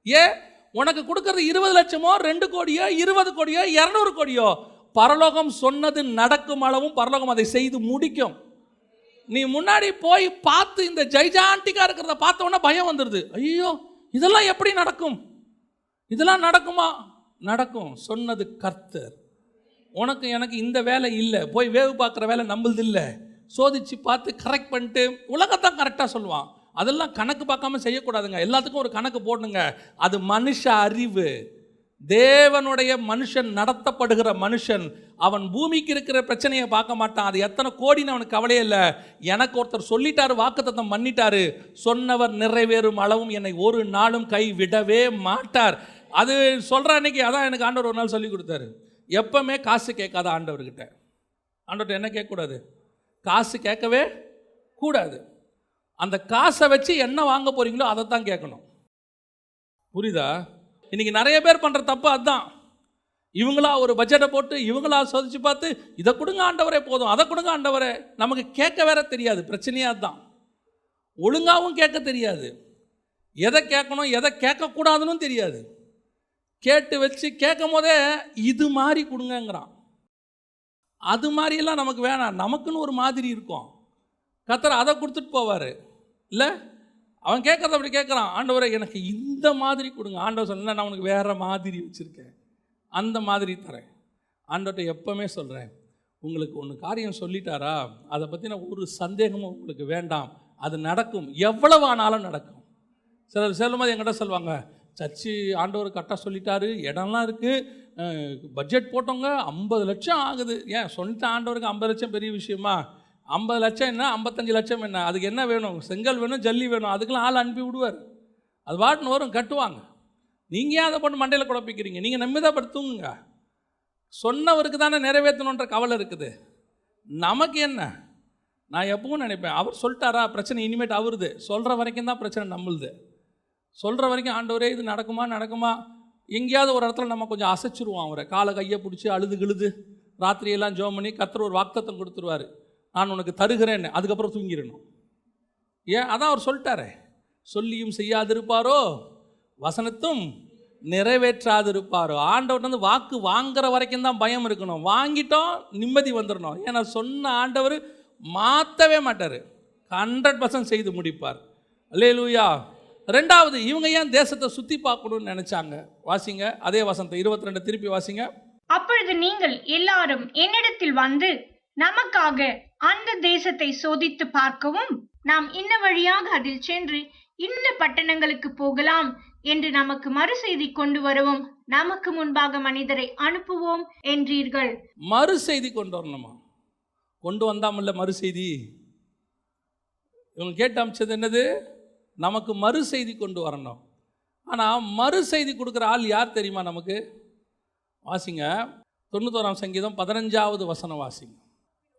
ஏன் உனக்கு கொடுக்கறது 20 லட்சமோ 2 கோடியோ 20 கோடியோ 200 கோடியோ, பரலோகம் சொன்னது நடக்கும் அளவும் பரலோகம் அதை செய்து முடிக்கும். நீ முன்னாடி போய் பார்த்து இந்த ஜெய்ஜாண்டிக்காக இருக்கிறத பார்த்த உடனே பயம் வந்துடுது. ஐயோ இதெல்லாம் எப்படி நடக்கும், இதெல்லாம் நடக்குமா? நடக்கும், சொன்னது கர்த்தர். உனக்கு எனக்கு இந்த வேலை இல்லை, போய் வேவு பார்க்குற வேலை நம்மளது இல்லை. சோதிச்சு பார்த்து கரெக்ட் பண்ணிட்டு உலகத்தான் கரெக்டாக சொல்லுவான். அதெல்லாம் கணக்கு பார்க்காம செய்யக்கூடாதுங்க, எல்லாத்துக்கும் ஒரு கணக்கு போடணுங்க. அது மனுஷ அறிவு. தேவனுடைய மனுஷன் நடத்தப்படுகிற மனுஷன் அவன் பூமிக்கு இருக்கிற பிரச்சனையை பார்க்க மாட்டான். அது எத்தனை கோடின்னு அவனுக்கு கவலையே இல்லை. எனக்கு ஒருத்தர் சொல்லிட்டாரு, வாக்குத்தத்தம் பண்ணிட்டாரு, சொன்னவர் நிறைவேறும் அளவும் என்னை ஒரு நாளும் கை விடவே மாட்டார். அது சொல்கிற அன்னைக்கு அதான் எனக்கு ஆண்டவர் ஒரு நாள் சொல்லி கொடுத்தாரு. எப்பவுமே காசு கேட்காத ஆண்டவர்கிட்ட. ஆண்டவர்கிட்ட என்ன கேட்கக்கூடாது, காசு கேட்கவே கூடாது. அந்த காசை வச்சு என்ன வாங்க போறீங்களோ அதை தான் கேட்கணும். புரியுதா? இன்னைக்கு நிறைய பேர் பண்ணுற தப்பு அதுதான். இவங்களா ஒரு பட்ஜெட்டை போட்டு இவங்களா சோதிச்சு பார்த்து இதை கொடுங்க ஆண்டவரே போதும், அதை கொடுங்க ஆண்டவரே. நமக்கு கேட்க வேற தெரியாது, பிரச்சனையாக அதுதான். ஒழுங்காகவும் கேட்க தெரியாது, எதை கேட்கணும் எதை கேட்கக்கூடாதுன்னு தெரியாது. கேட்டு வச்சு கேட்கும் போதே இது மாதிரி கொடுங்கங்கிறான். அது மாதிரியெல்லாம் நமக்கு வேணாம், நமக்குன்னு ஒரு மாதிரி இருக்கும். கர்த்தர் அதை கொடுத்துட்டு போவார். இல்லை அவன் கேட்குறத அப்படி கேட்குறான், ஆண்டவரே எனக்கு இந்த மாதிரி கொடுங்க. ஆண்டவர் சொன்ன நான் உனக்கு வேறு மாதிரி வச்சுருக்கேன், அந்த மாதிரி தரேன். ஆண்டவர்கிட்ட எப்போவுமே சொல்கிறேன், உங்களுக்கு ஒன்று காரியம் சொல்லிட்டாரா, அதை பற்றின ஒரு சந்தேகமும் உங்களுக்கு வேண்டாம், அது நடக்கும், எவ்வளவு ஆனாலும் நடக்கும். சிலர் செல்லும்போது என்கிட்ட சொல்லுவாங்க, சர்ச்சு ஆண்டவர் கரெக்டாக சொல்லிட்டாரு, இடம்லாம் இருக்குது, பட்ஜெட் போட்டவங்க 50 லட்சம் ஆகுது. ஏன் சொல்லிட்டு ஆண்டவருக்கு 50 லட்சம் பெரிய விஷயமா? 50 லட்சம் என்ன 55 லட்சம் என்ன, அதுக்கு என்ன வேணும், செங்கல் வேணும், ஜல்லி வேணும், அதுக்கெல்லாம் ஆள் அனுப்பி விடுவார். அது வாட்டுன்னு வரும், கட்டுவாங்க. நீங்கள் ஏன் அதை போட்டு மண்டையில் குழப்பிக்கிறீங்க? நீங்கள் நம்பிதான் படுத்துங்க. சொன்னவருக்கு தானே நிறைவேற்றணுன்ற கவலை இருக்குது, நமக்கு என்ன? நான் எப்பவும் நினைப்பேன், அவர் சொல்லிட்டாரா பிரச்சனை இனிமேட்டு அவருது, சொல்கிற வரைக்கும் தான் பிரச்சனை நம்மளுது. சொல்கிற வரைக்கும் ஆண்டவரே இது நடக்குமா நடக்குமா, எங்கேயாவது ஒரு இடத்துல நம்ம கொஞ்சம் அசைச்சிருவோம். அவரை காலை கையை பிடிச்சி அழுது கிழுது ராத்திரியெல்லாம் ஜோம் பண்ணி கர்த்தர் ஒரு வாக்குத்தத்தம் கொடுத்துருவார், நான் உனக்கு தருகிறேன்னு. அதுக்கப்புறம் தூங்கிடணும். ஏன்? அதான் அவர் சொல்லிட்டாரே, சொல்லியும் செய்யாதிருப்பாரோ வசனத்தும் நிறைவேற்றாதிருப்பாரோ. ஆண்டவர் வந்து வாக்கு வாங்குற வரைக்கும் தான் பயம் இருக்கணும், வாங்கிட்டோம் நிம்மதி வந்துடணும். ஏன்னா சொன்ன ஆண்டவர் மாற்றவே மாட்டார், 100% செய்து முடிப்பார். அல்லேலூயா. ரெண்டாவது, இவங்க ஏன் தேசத்தை சுற்றி பார்க்கணும்னு நினைச்சாங்க? வாசிங்க அதே வசனத்தை 22 திருப்பி வாசிங்க. அப்பொழுது நீங்கள் எல்லாரும் என்னிடத்தில் வந்து நமக்காக அந்த தேசத்தை சோதித்து பார்க்கவும், நாம் இன்ன வழியாக அதில் சென்று இன்ன பட்டணங்களுக்கு போகலாம் என்று நமக்கு மறுசெய்தி கொண்டு வரவும், நமக்கு முன்பாக மனிதரை அனுப்புவோம் என்றீர்கள். மறுசெய்தி கொண்டு வரணுமா? கொண்டு வந்தாமல்ல மறுசெய்தி. இவங்க கேட்டு அமைச்சது என்னது? நமக்கு மறுசெய்தி கொண்டு வரணும். ஆனால் மறுசெய்தி கொடுக்குற ஆள் யார் தெரியுமா நமக்கு? வாசிங்க 91 சங்கீதம் 15வது வசனம் வாசிங்க.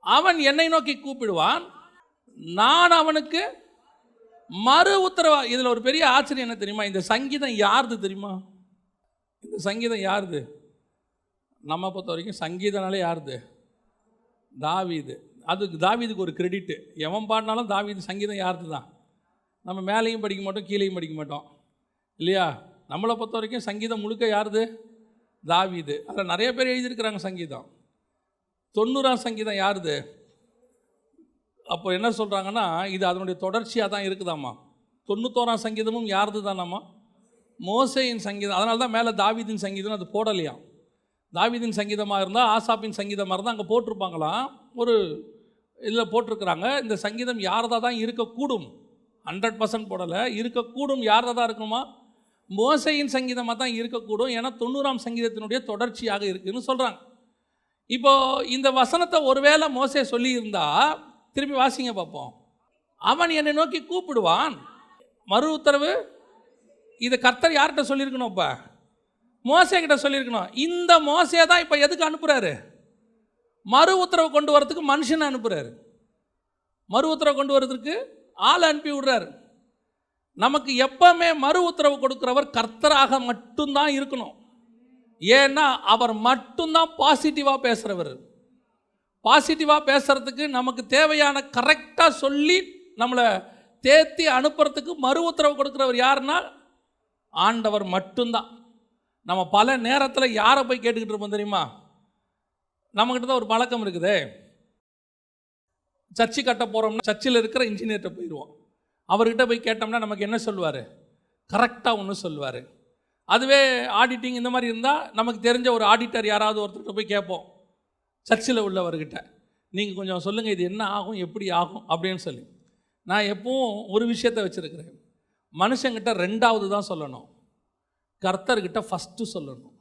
அவன் என்னை நோக்கி கூப்பிடுவான், நான் அவனுக்கு மறு உத்தரவா. இதில் ஒரு பெரிய ஆச்சரியம் என்ன தெரியுமா? இந்த சங்கீதம் யாருது தெரியுமா? இந்த சங்கீதம் யாருது? நம்ம பொறுத்த வரைக்கும் சங்கீதனாலே யாருது? தாவீது. அது தாவீதுக்கு ஒரு கிரெடிட்டு. எவன் பாடினாலும் தாவீது சங்கீதம் யாருது தான். நம்ம மேலேயும் படிக்க மாட்டோம், கீழேயும் படிக்க மாட்டோம், இல்லையா? நம்மளை பொறுத்த வரைக்கும் சங்கீதம் முழுக்க யாருது? தாவீது. அதில் நிறைய பேர் எழுதியிருக்கிறாங்க சங்கீதம். 90 சங்கீதம் யாருது? அப்போ என்ன சொல்கிறாங்கன்னா, இது அதனுடைய தொடர்ச்சியாக தான் இருக்குதாம்மா. 91 சங்கீதமும் யாருது தானாம்மா? மோசேயின் சங்கீதம். அதனால தான் மேலே தாவீதின் சங்கீதம் அது போடலையாம். தாவீதின் சங்கீதமாக இருந்தால், ஆசாப்பின் சங்கீதமாக இருந்தால் அங்கே போட்டிருப்பாங்களாம். ஒரு இதில் போட்டிருக்கிறாங்க, இந்த சங்கீதம் யாரதாக தான் இருக்கக்கூடும், 100% போடலை, இருக்கக்கூடும். யாராக தான் இருக்குமா? மோசையின் சங்கீதமாக தான் இருக்கக்கூடும். ஏன்னா 90ஆம் சங்கீதத்தினுடைய தொடர்ச்சியாக இருக்குதுன்னு சொல்கிறாங்க. இப்போது இந்த வசனத்தை ஒருவேளை மோசே சொல்லியிருந்தா, திருப்பி வாசிங்க பார்ப்போம். அவன் என்னை நோக்கி கூப்பிடுவான். மறு உத்தரவு இது கர்த்தர் யார்கிட்ட சொல்லியிருக்கணும்? இப்போ மோசே கிட்ட சொல்லியிருக்கணும். இந்த மோசே தான் இப்போ எதுக்கு அனுப்புகிறாரு? மறு உத்தரவு கொண்டு வரதுக்கு மனுஷனை அனுப்புகிறாரு. மறு உத்தரவு கொண்டு வரதுக்கு ஆள் அனுப்பி விடுறாரு. நமக்கு எப்பவுமே மறு உத்தரவு கொடுக்கிறவர் கர்த்தராக மட்டும்தான் இருக்கணும். ஏன்னா அவர் மட்டும்தான் பாசிட்டிவாக பேசுகிறவர். பாசிட்டிவாக பேசுகிறதுக்கு நமக்கு தேவையான கரெக்டாக சொல்லி நம்மளை தேத்தி அனுப்புறதுக்கு மறு உத்தரவு கொடுக்குறவர் யாருன்னா ஆண்டவர் மட்டும்தான். நம்ம பல நேரத்தில் யாரை போய் கேட்டுக்கிட்டு இருப்போம் தெரியுமா? நம்மக்கிட்ட தான் ஒரு பழக்கம் இருக்குது. சர்ச்சு கட்ட போகிறோம்னா சர்ச்சில் இருக்கிற இன்ஜினியர்கிட்ட போயிடுவோம். அவர்கிட்ட போய் கேட்டோம்னா நமக்கு என்ன சொல்லுவார்? கரெக்டாக ஒன்று சொல்லுவார். அதுவே ஆடிட்டிங் இந்த மாதிரி இருந்தால் நமக்கு தெரிஞ்ச ஒரு ஆடிட்டர் யாராவது ஒருத்தர்கிட்ட போய் கேட்போம், சர்ச்சில் உள்ளவர்கிட்ட, நீங்கள் கொஞ்சம் சொல்லுங்கள் இது என்ன ஆகும், எப்படி ஆகும் அப்படின்னு சொல்லி. நான் எப்பவும் ஒரு விஷயத்தை வச்சுருக்கிறேன், மனுஷங்கிட்ட 2வது தான் சொல்லணும், கர்த்தர்கிட்ட ஃபஸ்ட்டு சொல்லணும்.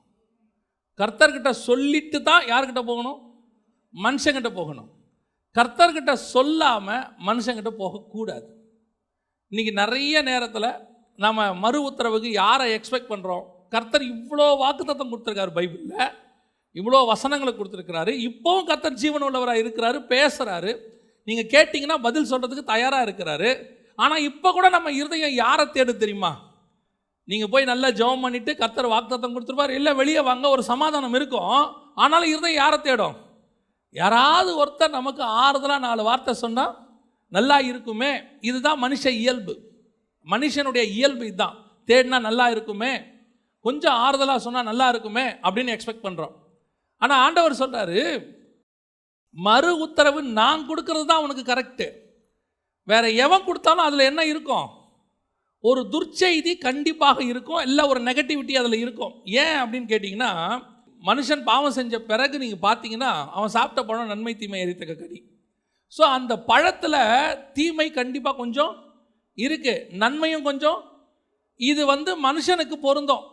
கர்த்தர்கிட்ட சொல்லிட்டு தான் யார்கிட்ட போகணும்? மனுஷங்கிட்ட போகணும். கர்த்தர்கிட்ட சொல்லாமல் மனுஷங்கிட்ட போகக்கூடாது. இன்றைக்கி நிறைய நேரத்தில் நம்ம மறு உத்தரவுக்கு யாரை எக்ஸ்பெக்ட் பண்ணுறோம்? கர்த்தர் இவ்வளோ வாக்குத்தத்தம் கொடுத்துருக்காரு, பைபிளில் இவ்வளோ வசனங்களை கொடுத்துருக்கிறாரு. இப்போவும் கர்த்தர் ஜீவன் உள்ளவராக இருக்கிறாரு, பேசுகிறாரு. நீங்கள் கேட்டிங்கன்னா பதில் சொல்கிறதுக்கு தயாராக இருக்கிறாரு. ஆனால் இப்போ கூட நம்ம இருதயம் யாரை தேடு தெரியுமா? நீங்கள் போய் நல்லா ஜெபம் பண்ணிவிட்டு கர்த்தர் வாக்குத்தத்தம் கொடுத்துருப்பார், இல்லை வெளியே வாங்க, ஒரு சமாதானம் இருக்கும். ஆனாலும் இருதயம் யாரை தேடும்? யாராவது ஒருத்தர் நமக்கு ஆறுதலாக 4 வார்த்தை சொன்னால் நல்லா இருக்குமே. இதுதான் மனுஷ இயல்பு. மனுஷனுடைய இயல்பு இதுதான். தேடினா நல்லா இருக்குமே, கொஞ்சம் ஆறுதலாக சொன்னால் நல்லா இருக்குமே அப்படின்னு எக்ஸ்பெக்ட் பண்ணுறோம். ஆனால் ஆண்டவர் சொல்கிறாரு, மறு உத்தரவு நான் கொடுக்கறது தான் உனக்கு கரெக்டு. வேற எவன் கொடுத்தாலும் அதில் என்ன இருக்கும்? ஒரு துர்ச்செய்தி கண்டிப்பாக இருக்கும், இல்லை ஒரு நெகட்டிவிட்டி அதில் இருக்கும். ஏன் அப்படின்னு கேட்டிங்கன்னா, மனுஷன் பாவம் செஞ்ச பிறகு நீங்கள் பார்த்தீங்கன்னா அவன் சாப்பிட்ட பழம் நன்மை தீமை எரித்தக்க கடி. ஸோ அந்த பழத்தில் தீமை கண்டிப்பாக கொஞ்சம் இருக்குது, நன்மையும் கொஞ்சம். இது மனுஷனுக்கு பொருந்தும்.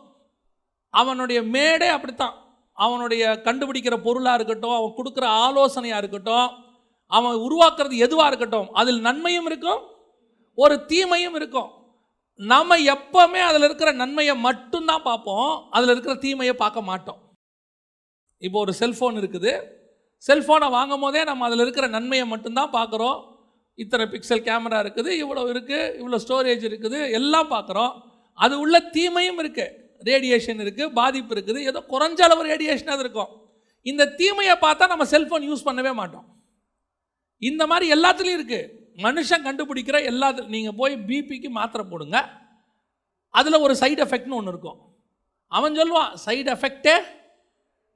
அவனுடைய மேடே அப்படித்தான். அவனுடைய கண்டுபிடிக்கிற பொருளாக இருக்கட்டும், அவன் கொடுக்குற ஆலோசனையாக இருக்கட்டும், அவன் உருவாக்குறது எதுவாக இருக்கட்டும், அதில் நன்மையும் இருக்கும், ஒரு தீமையும் இருக்கும். நம்ம எப்பவுமே அதில் இருக்கிற நன்மையை மட்டும்தான் பார்ப்போம், அதில் இருக்கிற தீமையை பார்க்க மாட்டோம். இப்போ ஒரு செல்ஃபோன் இருக்குது, செல்ஃபோனை வாங்கும் போதே நம்ம அதில் இருக்கிற நன்மையை மட்டும்தான் பார்க்குறோம். இத்தனை பிக்சல் கேமரா இருக்குது, இவ்வளோ இருக்குது, இவ்வளோ ஸ்டோரேஜ் இருக்குது, எல்லாம் பார்க்குறோம். அது உள்ள தீமையும் இருக்குது, ரேடியேஷன் இருக்குது, பாதிப்பு இருக்குது, ஏதோ குறைஞ்ச அளவு ரேடியேஷனாக இருக்கும். இந்த தீமையை பார்த்தா நம்ம செல்ஃபோன் யூஸ் பண்ணவே மாட்டோம். இந்த மாதிரி எல்லாத்துலேயும் இருக்குது. மனுஷன் கண்டுபிடிக்கிற எல்லாத்துலையும் நீங்கள் போய் பிபிக்கு மாத்திரை போடுங்க, அதில் ஒரு சைடு எஃபெக்ட்னு ஒன்று இருக்கும். அவன் சொல்லுவான் சைடு எஃபெக்டே.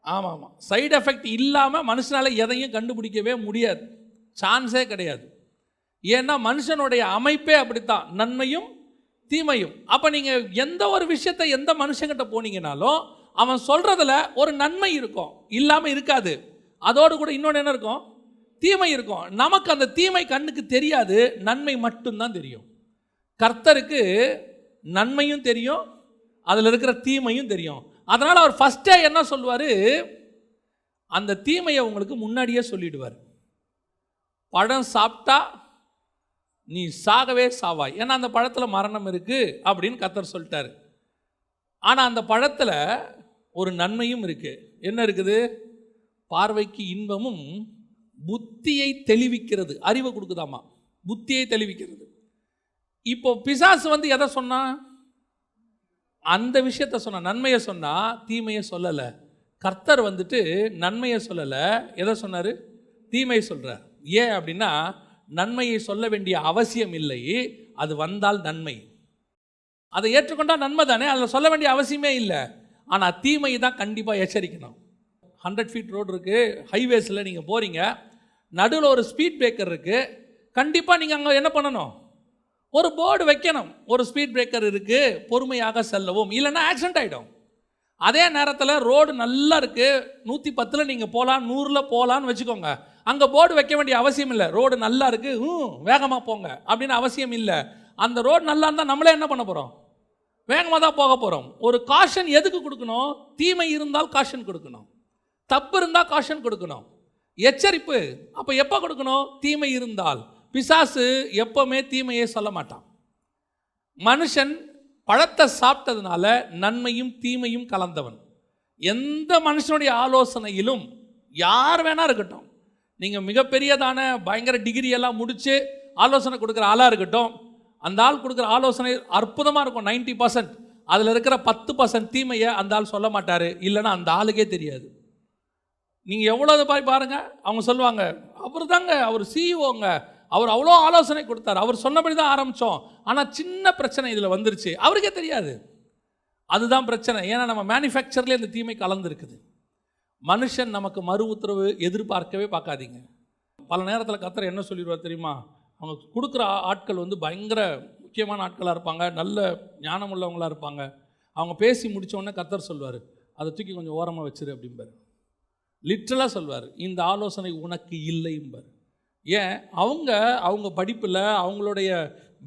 ஆமாம், சைடு எஃபெக்ட் இல்லாமல் மனுஷனால் எதையும் கண்டுபிடிக்கவே முடியாது, சான்ஸே கிடையாது. ஏன்னா மனுஷனுடைய அமைப்பே அப்படித்தான், நன்மையும் தீமையும். அப்போ நீங்கள் எந்த ஒரு விஷயத்தை எந்த மனுஷங்கிட்ட போனீங்கனாலும் அவன் சொல்கிறதுல ஒரு நன்மை இருக்கும், இல்லாமல் இருக்காது. அதோடு கூட இன்னொன்று என்ன இருக்கும்? தீமை இருக்கும். நமக்கு அந்த தீமை கண்ணுக்கு தெரியாது, நன்மை மட்டும்தான் தெரியும். கர்த்தருக்கு நன்மையும் தெரியும், அதில் இருக்கிற தீமையும் தெரியும். அதனால் அவர் ஃபஸ்ட்டே என்ன சொல்லுவார்? அந்த தீமையை உங்களுக்கு முன்னாடியே சொல்லிடுவார். பழம் சாப்பிட்டா நீ சாகவே சாவாய், ஏன்னா அந்த பழத்தில் மரணம் இருக்குது அப்படின்னு கர்த்தர் சொல்லிட்டாரு. ஆனால் அந்த பழத்தில் ஒரு நன்மையும் இருக்குது. என்ன இருக்குது? பார்வைக்கு இன்பமும் புத்தியை தெளிவிக்கிறது, அறிவை கொடுக்குதாமா, புத்தியை தெளிவிக்கிறது. இப்போ பிசாசு எதை சொன்னா? அந்த விஷயத்த சொன்ன, நன்மையை சொன்னா, தீமையை சொல்லலை. கர்த்தர் நன்மையை சொல்லலை, எதை சொன்னார்? தீமையை சொல்கிறார். ஏன் அப்படின்னா நன்மையை சொல்ல வேண்டிய அவசியம் இல்லை, அது வந்தால் நன்மை, அதை ஏற்றுக்கொண்டால் நன்மை தானே, அதில் சொல்ல வேண்டிய அவசியமே இல்லை. ஆனால் தீமையை தான் கண்டிப்பாக எச்சரிக்கணும். 100 ஃபீட் ரோடு இருக்குது, ஹைவேஸில் நீங்கள் போகிறீங்க, நடுவில் ஒரு ஸ்பீட் பிரேக்கர் இருக்குது. கண்டிப்பாக நீங்கள் அங்கே என்ன பண்ணணும்? ஒரு போர்டு வைக்கணும், ஒரு ஸ்பீட் பிரேக்கர் இருக்குது, பொறுமையாக செல்லவும், இல்லைன்னா ஆக்சிடென்ட் ஆகிடும். அதே நேரத்தில் ரோடு நல்லா இருக்குது, 110 நீங்கள் போகலாம், 100 போகலான்னு வச்சுக்கோங்க. அங்கே போர்டு வைக்க வேண்டிய அவசியம் இல்லை, ரோடு நல்லா இருக்குது, வேகமாக போங்க அப்படின்னு அவசியம் இல்லை. அந்த ரோடு நல்லா இருந்தால் நம்மளே என்ன பண்ண போகிறோம்? வேகமாக தான் போக போகிறோம். ஒரு காஷன் எதுக்கு கொடுக்கணும்? தீமை இருந்தால் காஷன் கொடுக்கணும், தப்பு இருந்தால் காஷன் கொடுக்கணும், எச்சரிப்பு. அப்போ எப்போ கொடுக்கணும்? தீமை இருந்தால். பிசாசு எப்பவுமே தீமையே சொல்ல மாட்டான். மனுஷன் பழத்தை சாப்பிட்டதுனால நன்மையும் தீமையும் கலந்தவன். எந்த மனுஷனுடைய ஆலோசனையிலும் யார் வேணா இருக்கட்டும், நீங்கள் மிகப்பெரியதான பயங்கர டிகிரி எல்லாம் முடித்து ஆலோசனை கொடுக்குற ஆளாக இருக்கட்டும், அந்த ஆள் கொடுக்குற ஆலோசனை அற்புதமாக இருக்கும் 90%. அதில் இருக்கிற 10% தீமையை அந்த ஆள் சொல்ல மாட்டார், இல்லைன்னா அந்த ஆளுக்கே தெரியாது. நீங்கள் எவ்வளோ பாருங்கள், அவங்க சொல்லுவாங்க, அவர் தாங்க, அவர் சிஇஓங்க, அவர் அவ்வளோ ஆலோசனை கொடுத்தார், அவர் சொன்னபடி தான் ஆரம்பித்தோம், ஆனால் சின்ன பிரச்சனை இதில் வந்துருச்சு, அவருக்கே தெரியாது. அதுதான் பிரச்சனை. ஏன்னா நம்ம மேனுஃபேக்சர்லேயே இந்த தீமை கலந்துருக்குது. மனுஷன் நமக்கு மறு உத்தரவு எதிர்பார்க்கவே பார்க்காதீங்க. பல நேரத்தில் கர்த்தர் என்ன சொல்லிடுவார் தெரியுமா? அவங்க கொடுக்குற ஆட்கள் பயங்கர முக்கியமான ஆட்களாக இருப்பாங்க, நல்ல ஞானம் உள்ளவங்களாக இருப்பாங்க. அவங்க பேசி முடித்தோடனே கர்த்தர் சொல்வார், அதை தூக்கி கொஞ்சம் ஓரமாக வச்சிரு அப்படிம்பார். லிட்ரலாக சொல்வார், இந்த ஆலோசனை உனக்கு இல்லைம்பார். ஏன்? அவங்க படிப்பில், அவங்களுடைய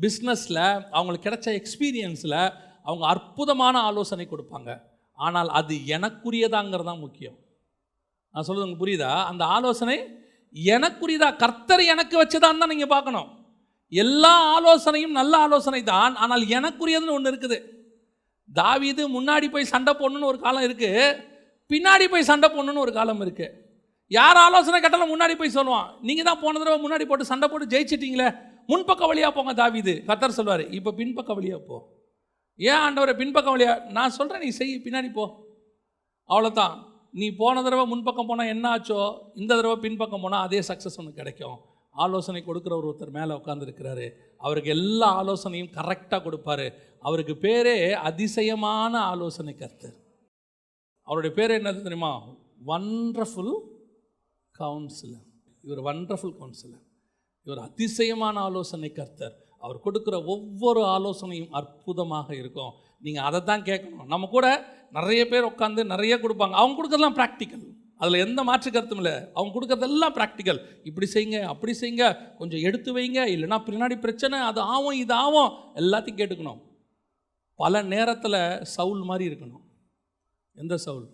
பிஸ்னஸில், அவங்களுக்கு கிடைச்ச எக்ஸ்பீரியன்ஸில் அவங்க அற்புதமான ஆலோசனை கொடுப்பாங்க. ஆனால் அது எனக்குரியதாங்கிறது தான் முக்கியம். நான் சொல்கிறது உங்களுக்கு புரியுதா? அந்த ஆலோசனை எனக்குரியதா, கர்த்தர் எனக்கு வச்சுதான் தான் நீங்கள் பார்க்கணும். எல்லா ஆலோசனையும் நல்ல ஆலோசனை தான், ஆனால் எனக்குரியதுன்னு ஒன்று இருக்குது. தாவீது முன்னாடி போய் சண்டை போடணுன்னு ஒரு காலம் இருக்குது, பின்னாடி போய் சண்டை போடணுன்னு ஒரு காலம் இருக்குது. யார் ஆலோசனை கேட்டாலும் முன்னாடி போய் சொல்லுவான். நீங்கள் தான் போன தடவை முன்னாடி போட்டு சண்டை போட்டு ஜெயிச்சிட்டிங்களே, முன்பக்க வழியாக போங்க தாவீது. கர்த்தர் சொல்வார், இப்போ பின்பக்க வழியாக போ. ஏன் ஆண்டவரை பின்பக்கம் வழியா? நான் சொல்கிறேன், நீ செய், பின்னாடி போ, அவ்வளோதான். நீ போன தடவை முன்பக்கம் போனால் என்ன ஆச்சோ, இந்த தடவை பின்பக்கம் போனால் அதே சக்ஸஸ் ஒன்று கிடைக்கும். ஆலோசனை கொடுக்குற ஒருத்தர் மேலே உட்காந்துருக்கிறாரு, அவருக்கு எல்லா ஆலோசனையும் கரெக்டாக கொடுப்பாரு. அவருக்கு பேரே அதிசயமான ஆலோசனை கர்த்தர். அவருடைய பேர் என்னது தெரியுமா? Wonderful councillor. இவர் வண்டர்ஃபுல் கவுன்சிலர், இவர் அதிசயமான ஆலோசனை கர்த்தர். அவர் கொடுக்குற ஒவ்வொரு ஆலோசனையும் அற்புதமாக இருக்கும். நீங்கள் அதை தான் கேட்கணும். நம்ம கூட நிறைய பேர் உட்காந்து நிறைய கொடுப்பாங்க, அவங்க கொடுக்குறதெல்லாம் ப்ராக்டிக்கல், அதில் எந்த மாற்று கருத்தும் இல்லை. அவங்க கொடுக்குறதெல்லாம் ப்ராக்டிக்கல். இப்படி செய்யுங்க, அப்படி செய்யுங்க, கொஞ்சம் எடுத்து வைங்க, இல்லைன்னா பின்னாடி பிரச்சனை, அது ஆகும், இது ஆகும், எல்லாத்தையும் கேட்டுக்கணும். பல நேரத்தில் சவுல் மாதிரி இருக்கணும். எந்த சவுல்?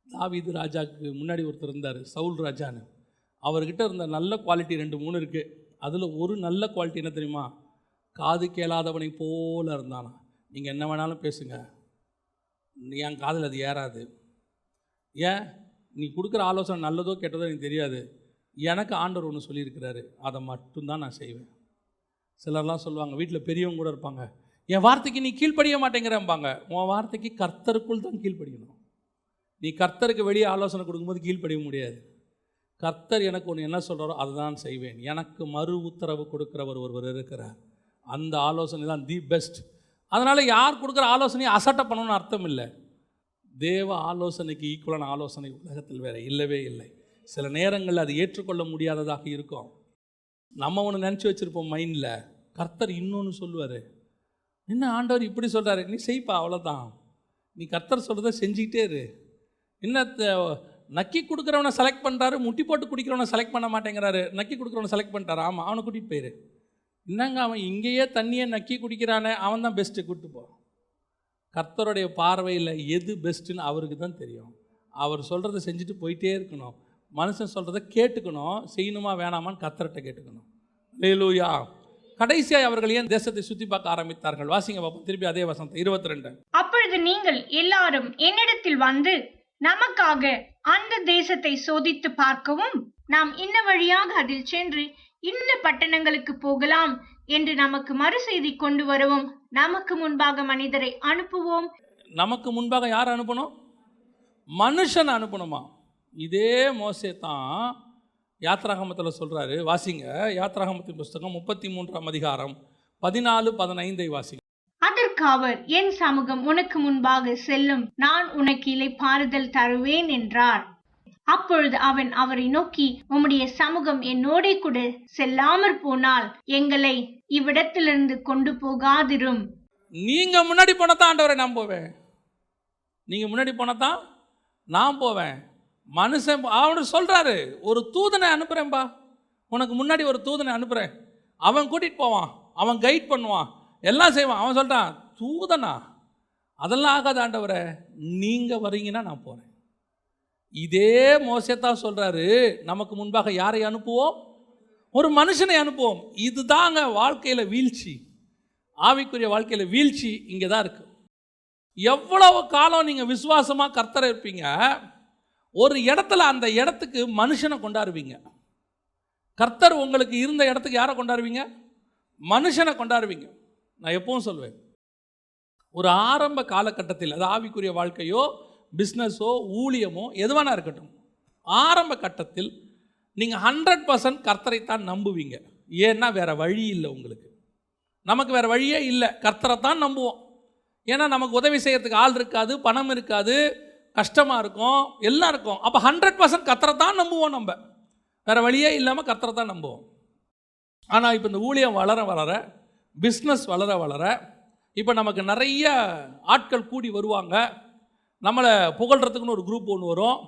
தாவீது ராஜாவுக்கு முன்னாடி ஒருத்தர் இருந்தார், சவுல் ராஜான்னு. அவர்கிட்ட இருந்த நல்ல குவாலிட்டி 2-3 இருக்குது. அதில் ஒரு நல்ல குவாலிட்டி என்ன தெரியுமா? காது கேளாதவனை போல இருந்தானா. நீங்கள் என்ன வேணாலும் பேசுங்க, என் காதில் அது ஏறாது. ஏன்? நீ கொடுக்குற ஆலோசனை நல்லதோ கெட்டதோ எனக்கு தெரியாது, எனக்கு ஆண்டவர் ஒன்று சொல்லியிருக்கிறாரு, அதை மட்டும்தான் நான் செய்வேன். சிலர்லாம் சொல்லுவாங்க, வீட்டில் பெரியவங்க கூட இருப்பாங்க, என் வார்த்தைக்கு நீ கீழ்ப்படிய மாட்டேங்கிறம்பாங்க. உன் வார்த்தைக்கு கர்த்தருக்குள் தான் கீழ்ப்படியணும். நீ கர்த்தருக்கு வெளியே ஆலோசனை கொடுக்கும்போது கீழ்ப்படிய முடியாது. கர்த்தர் எனக்கு ஒன்று என்ன சொல்கிறாரோ அதை தான் செய்வேன். எனக்கு மறு உத்தரவு கொடுக்குறவர் ஒருவர் இருக்கிறார், அந்த ஆலோசனை தான் தி பெஸ்ட். அதனால் யார் கொடுக்குற ஆலோசனையை அசட்டை பண்ணணும்னு அர்த்தம் இல்லை. தேவ ஆலோசனைக்கு ஈக்குவலான ஆலோசனை உலகத்தில் வேறு இல்லவே இல்லை. சில நேரங்களில் அது ஏற்றுக்கொள்ள முடியாததாக இருக்கும். நம்ம ஒன்று நினச்சி வச்சுருப்போம் மைண்டில், கர்த்தர் இன்னொன்று சொல்லுவார். என்ன ஆண்டவர் இப்படி சொல்கிறாரு, நீ செய்ப்பா, அவ்வளோதான். நீ கர்த்தர் சொல்கிறத செஞ்சுக்கிட்டே இரு. என்ன நக்கி கொடுக்குறவனை செலக்ட் பண்ணுறாரு, முட்டி போட்டு குடிக்கிறவனை செலக்ட் பண்ண மாட்டேங்கிறாரு. நக்கி கொடுக்குறவனை செலக்ட் பண்ணிட்டாரு, ஆமாம், அவனை கூட்டிகிட்டு போயிரு. என்னங்க அவன் இங்கேயே தண்ணியை நக்கி குடிக்கிறானே, அவன் தான் பெஸ்ட்டு, கூப்பிட்டு போ. கர்த்தருடைய பார்வையில் எது பெஸ்ட்டுன்னு அவருக்கு தான் தெரியும். அவர் சொல்கிறத செஞ்சுட்டு போயிட்டே இருக்கணும். மனுஷன் சொல்கிறத கேட்டுக்கணும், செய்யணுமா வேணாமான்னு கர்த்தர்கிட்ட கேட்டுக்கணும். அல்லேலூயா. கடைசியாக அவர்கள் ஏன் தேசத்தை சுற்றி பார்க்க ஆரம்பித்தார்கள்? வாசிங்க பாப்போம் திருப்பி அதே வசனத்தை 22. அப்பொழுது நீங்கள் எல்லாரும் என்னிடத்தில் வந்து நமக்காக அந்த தேசத்தை சோதித்து பார்க்கவும், நாம் இன்ன வழியாக அதில் சென்று இன்ன பட்டணங்களுக்கு போகலாம் என்று நமக்கு மறு செய்தி கொண்டு வரவும், நமக்கு முன்பாக மனிதரை அனுப்புவோம். நமக்கு முன்பாக யார் அனுப்பணும்? மனுஷன் அனுப்பணுமா? இதே மோசே தான் யாத்ராகமத்தில் சொல்கிறாரு. வாசிங்க, யாத்ராகமத்தின் புஸ்தகம் 33ஆம் அதிகாரம் 14-15 வாசிங்க. அதற்கு அவர், என் சமூகம் உனக்கு முன்பாக செல்லும், நான் உனக்கு இளைப்பாறுதல் தருவேன் என்றார். அப்பொழுது அவன் அவரை நோக்கி, உம்முடைய சமூகம் என்னோடே கூட செல்லாமற் போனால் எங்களை இவ்விடத்திலிருந்து கொண்டு போகாதிரும். நீங்க முன்னாடி போனதான் ஆண்டவரை நான் போவேன், நீங்க முன்னாடி போனதான் நான் போவேன். மனுஷன் அவனு சொல்றாரு, ஒரு தூதனை அனுப்புறேன்பா, உனக்கு முன்னாடி ஒரு தூதனை அனுப்புறேன், அவன் கூட்டிகிட்டு போவான், அவன் கைட் பண்ணுவான், எல்லாம் செய்வான். அவன் சொல்கிறான், தூதனா அதெல்லாம் ஆகாத ஆண்டவரே, நீங்கள் வரீங்கன்னா நான் போகிறேன். இதே மோசேத்தான் சொல்கிறாரு, நமக்கு முன்பாக யாரை அனுப்புவோம்? ஒரு மனுஷனை அனுப்புவோம். இதுதாங்க வாழ்க்கையில் வீழ்ச்சி, ஆவிக்குரிய வாழ்க்கையில் வீழ்ச்சி இங்கே தான் இருக்குது. எவ்வளவு காலம் நீங்கள் விசுவாசமாக கர்த்தரை இருப்பீங்க, ஒரு இடத்துல அந்த இடத்துக்கு மனுஷனை கொண்டாடுவீங்க. கர்த்தர் உங்களுக்கு இருந்த இடத்துக்கு யாரை கொண்டாடுவீங்க? மனுஷனை கொண்டாடுவீங்க. நான் எப்பவும் சொல்வேன், ஒரு ஆரம்ப காலகட்டத்தில், அது ஆவிக்குரிய வாழ்க்கையோ பிஸ்னஸோ ஊழியமோ எதுவானா இருக்கட்டும், ஆரம்ப கட்டத்தில் நீங்கள் 100% கர்த்தரைத்தான் நம்புவீங்க. ஏன்னா வேறு வழி இல்லை உங்களுக்கு. நமக்கு வேறு வழியே இல்லை, கர்த்தரை தான் நம்புவோம். ஏன்னா நமக்கு உதவி செய்யறதுக்கு ஆள் இருக்காது, பணம் இருக்காது, கஷ்டமாக இருக்கும், எல்லாம் இருக்கும். அப்போ 100% கர்த்தரை தான் நம்புவோம். நம்ம வேறு வழியே இல்லாமல் கர்த்தரை தான் நம்புவோம். ஆனால் இப்போ இந்த ஊழியம் வளர வளர, பிஸ்னஸ் வளர வளர, இப்போ நமக்கு நிறைய ஆட்கள் கூடி வருவாங்க. நம்மளை புகழ்கிறதுக்குன்னு ஒரு குரூப் ஒன்று வரும்,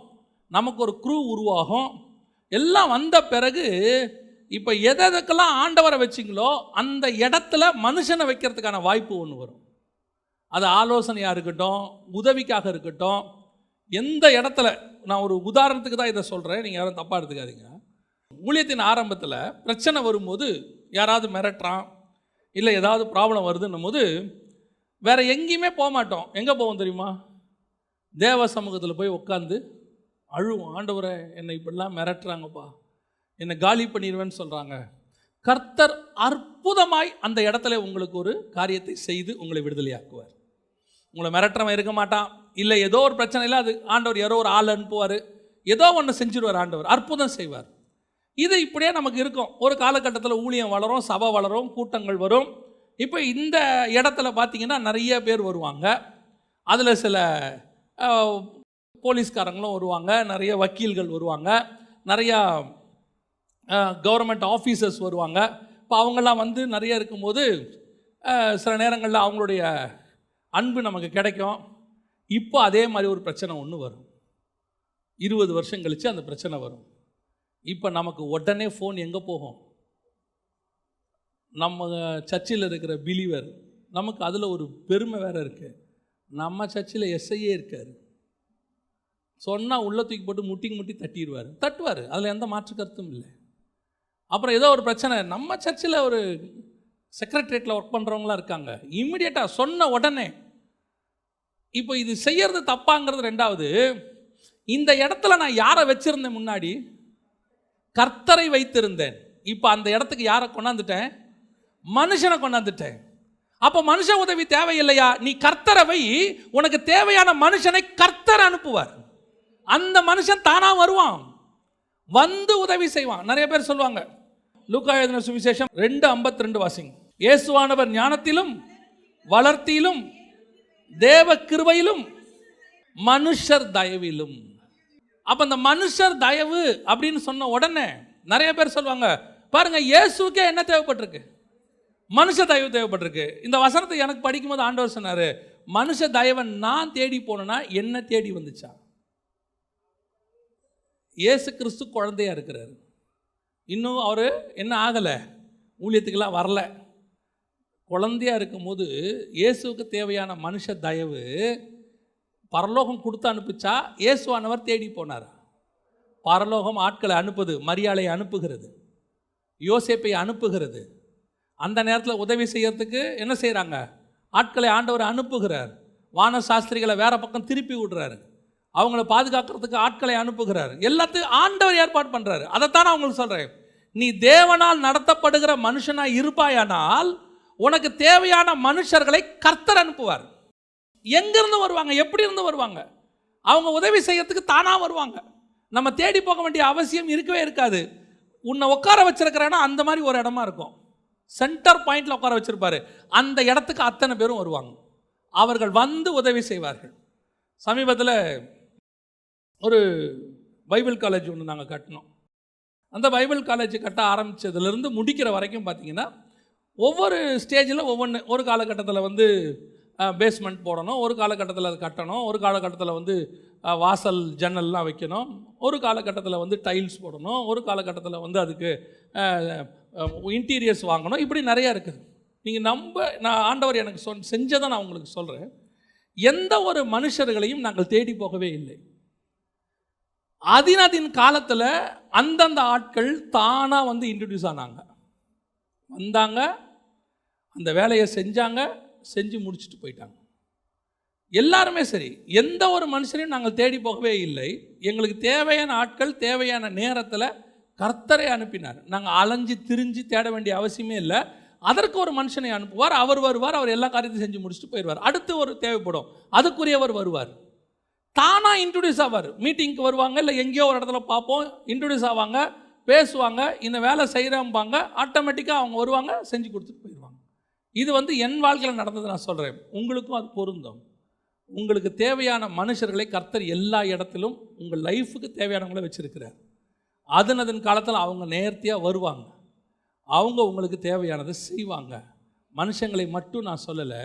நமக்கு ஒரு குரூ உருவாகும். எல்லாம் வந்த பிறகு இப்போ எதுக்கெல்லாம் ஆண்டவரை வச்சிங்களோ அந்த இடத்துல மனுஷனை வைக்கிறதுக்கான வாய்ப்பு ஒன்று வரும். அது ஆலோசனையாக இருக்கட்டும், உதவிக்காக இருக்கட்டும், எந்த இடத்துல. நான் ஒரு உதாரணத்துக்கு தான் இதை சொல்கிறேன், நீங்கள் யாரும் தப்பாக எடுத்துக்காதீங்க. ஊழியத்தின் ஆரம்பத்தில் பிரச்சனை வரும்போது, யாராவது மிரட்டுறான் இல்லை ஏதாவது ப்ராப்ளம் வருதுன்னும் போது வேறு எங்கேயுமே போக மாட்டோம். எங்கே போவோம் தெரியுமா? தேவ சமூகத்தில் போய் உட்காந்து அழுவோம். ஆண்டவரை, என்னை இப்படிலாம் மிரட்டுறாங்கப்பா, என்னை காலி பண்ணிடுவேன்னு சொல்கிறாங்க. கர்த்தர் அற்புதமாய் அந்த இடத்துல உங்களுக்கு ஒரு காரியத்தை செய்து உங்களை விடுதலையாக்குவார். உங்களை மிரட்டுறவன் இருக்க மாட்டான். இல்லை ஏதோ ஒரு பிரச்சனை இல்லை, அது ஆண்டவர் யாரோ ஒரு ஆள் அனுப்புவார், ஏதோ ஒன்று செஞ்சுடுவார், ஆண்டவர் அற்புதம் செய்வார். இது இப்படியே நமக்கு இருக்கும். ஒரு காலகட்டத்தில் ஊழியம் வளரும், சபை வளரும், கூட்டங்கள் வரும். இப்போ இந்த இடத்துல பார்த்தீங்கன்னா நிறைய பேர் வருவாங்க. அதில் சில போலீஸ்காரங்களும் வருவாங்க, நிறைய வக்கீல்கள் வருவாங்க, நிறையா கவர்மெண்ட் ஆஃபீஸர்ஸ் வருவாங்க. இப்போ அவங்கெல்லாம் வந்து நிறைய இருக்கும்போது சில நேரங்களில் அவங்களுடைய அன்பு நமக்கு கிடைக்கும். இப்போ அதே மாதிரி ஒரு பிரச்சனை ஒன்று வரும். 20 வருஷம் கழித்து அந்த பிரச்சனை வரும். இப்போ நமக்கு உடனே ஃபோன் எங்கே போகும்? நம்ம சர்ச்சில் இருக்கிற பிலீவர், நமக்கு அதில் ஒரு பெருமை வேறு இருக்குது. நம்ம சர்ச்சில் எஸ்ஐயே இருக்கார், சொன்னால் உள்ள தூக்கி போட்டு முட்டி தட்டுவார். அதில் எந்த மாற்று கருத்தும் இல்லை. அப்புறம் ஏதோ ஒரு பிரச்சனை, நம்ம சர்ச்சில் ஒரு செக்ரட்டரியேட்டில் ஒர்க் பண்ணுறவங்களாம் இருக்காங்க, இம்மிடியேட்டாக சொன்ன உடனே. இப்போ இது செய்யறது தப்பாங்கிறது ரெண்டாவது. இந்த இடத்துல நான் யாரை வச்சிருந்தேன்? முன்னாடி கர்த்தரை வைத்திருந்தேன். இப்போ அந்த இடத்துக்கு யாரை கொண்டாந்துட்டேன்? மனுஷனை கொண்டாந்துட்டேன். அப்போ மனுஷ உதவி தேவையில்லையா? நீ கர்த்தரை வை, உனக்கு தேவையான மனுஷனை கர்த்தர் அனுப்புவார். அந்த மனுஷன் தானா வருவான், வந்து உதவி செய்வான். நிறைய பேர் சொல்லுவாங்க, லூக்கா எழுதின சுவிசேஷம் 2:52 வாசிங்க. இயேசுவானவர் ஞானத்திலும் வளர்த்தியிலும் தேவ கிருபையிலும் மனுஷர் தயவிலும். அப்ப அந்த மனுஷர் தயவு அப்படின்னு சொன்ன உடனே நிறைய பேர் சொல்லுவாங்க, பாருங்க இயேசுக்கே என்ன தேவைப்பட்டிருக்கு? மனுஷ தயவு தேவைப்பட்டிருக்கு. இந்த வசனத்தை எனக்கு படிக்கும்போது ஆண்டவர் சொன்னாரு, மனுஷ தயவை நான் தேடி போனேன்னா என்ன தேடி வந்துச்சா? இயேசு கிறிஸ்து குழந்தையா இருக்கிறாரு, இன்னும் அவர் என்ன ஆகலை, ஊழியத்துக்கெல்லாம் வரல. குழந்தையா இருக்கும்போது இயேசுக்கு தேவையான மனுஷ தயவு பரலோகம் கொடுத்து அனுப்பிச்சா? இயேசுவானவர் தேடி போனார். பரலோகம் ஆட்களை அனுப்புது, மரியாதை அனுப்புகிறது, யோசேப்பை அனுப்புகிறது. அந்த நேரத்தில் உதவி செய்யறதுக்கு என்ன செய்கிறாங்க? ஆட்களை ஆண்டவர் அனுப்புகிறார். வான சாஸ்திரிகளை வேற பக்கம் திருப்பி விடுறாரு, அவங்கள பாதுகாக்கிறதுக்கு ஆட்களை அனுப்புகிறார். எல்லாத்தையும் ஆண்டவர் ஏற்பாடு பண்ணுறாரு. அதைத்தான் நான் உங்களுக்கு சொல்கிறேன், நீ தேவனால் நடத்தப்படுகிற மனுஷனாக இருப்பாயானால் உனக்கு தேவையான மனுஷர்களை கர்த்தர் அனுப்புவார். எங்கிருந்து வருவாங்க? எப்படி இருந்து வருவாங்க? அவங்க உதவி செய்யறதுக்கு தானா வருவாங்க. நம்ம தேடி போக வேண்டிய அவசியம் இருக்கவே இருக்காது. உன்னை உட்கார வச்சிருக்கிறேன்னா அந்த மாதிரி ஒரு இடமா இருக்கும், சென்டர் பாயிண்ட்ல உட்கார வச்சிருப்பாரு, அந்த இடத்துக்கு அத்தனை பேரும் வருவாங்க. அவர்கள் வந்து உதவி செய்வார்கள். சமீபத்தில் ஒரு பைபிள் காலேஜ் ஒன்று நாங்கள் கட்டினோம். அந்த பைபிள் காலேஜ் கட்ட ஆரம்பித்ததுலேருந்து முடிக்கிற வரைக்கும் பார்த்தீங்கன்னா ஒவ்வொரு ஸ்டேஜில் ஒவ்வொன்று. ஒரு காலகட்டத்தில் வந்து பேஸ்மெண்ட் போடணும், ஒரு காலகட்டத்தில் அது கட்டணும், ஒரு காலகட்டத்தில் வந்து வாசல் ஜன்னல்லாம் வைக்கணும், ஒரு காலகட்டத்தில் வந்து டைல்ஸ் போடணும், ஒரு காலகட்டத்தில் வந்து அதுக்கு இன்டீரியர்ஸ் வாங்கணும். இப்படி நிறையா இருக்குது. நீங்கள் நான் ஆண்டவர் எனக்கு செஞ்சதை நான் உங்களுக்கு சொல்கிறேன். எந்த ஒரு மனுஷர்களையும் நாங்கள் தேடி போகவே இல்லை. அதின் காலத்தில் அந்தந்த ஆட்கள் தானாக வந்து இன்ட்ரடியூஸ் ஆனாங்க, வந்தாங்க, அந்த வேலையை செஞ்சாங்க, செஞ்சு முடிச்சுட்டு போயிட்டாங்க. எல்லாருமே சரி, எந்த ஒரு மனுஷனையும் நாங்கள் தேடி போகவே இல்லை. எங்களுக்கு தேவையான ஆட்கள் தேவையான நேரத்தில் கர்த்தரை அனுப்பினார். நாங்கள் அலைஞ்சு திரிஞ்சு தேட வேண்டிய அவசியமே இல்லை. அதற்கு ஒரு மனுஷனை அனுப்புவார், அவர் வருவார், அவர் எல்லா காரியத்தையும் செஞ்சு முடிச்சுட்டு போயிடுவார். அடுத்து ஒரு தேவைப்படும், அதுக்குரியவர் வருவார், தானாக இன்ட்ரடியூஸ் ஆவார். மீட்டிங்க்கு வருவாங்க, இல்லை எங்கேயோ ஒரு இடத்துல பார்ப்போம், இன்ட்ரடியூஸ் ஆவாங்க, பேசுவாங்க, இந்த வேலை செய்கிறம்பாங்க, ஆட்டோமேட்டிக்காக அவங்க வருவாங்க, செஞ்சு கொடுத்துட்டு போயிடுவாங்க. இது வந்து என் வாழ்க்கையில் நடந்தது. நான் சொல்கிறேன், உங்களுக்கும் அது பொருந்தும். உங்களுக்கு தேவையான மனுஷர்களை கர்த்தர் எல்லா இடத்திலும் உங்கள் லைஃபுக்கு தேவையானவங்களை வச்சுருக்கிறார். அதன் காலத்தில் அவங்க நேர்த்தியாக வருவாங்க, அவங்க உங்களுக்கு தேவையானதை செய்வாங்க. மனுஷங்களை மட்டும் நான் சொல்லலை,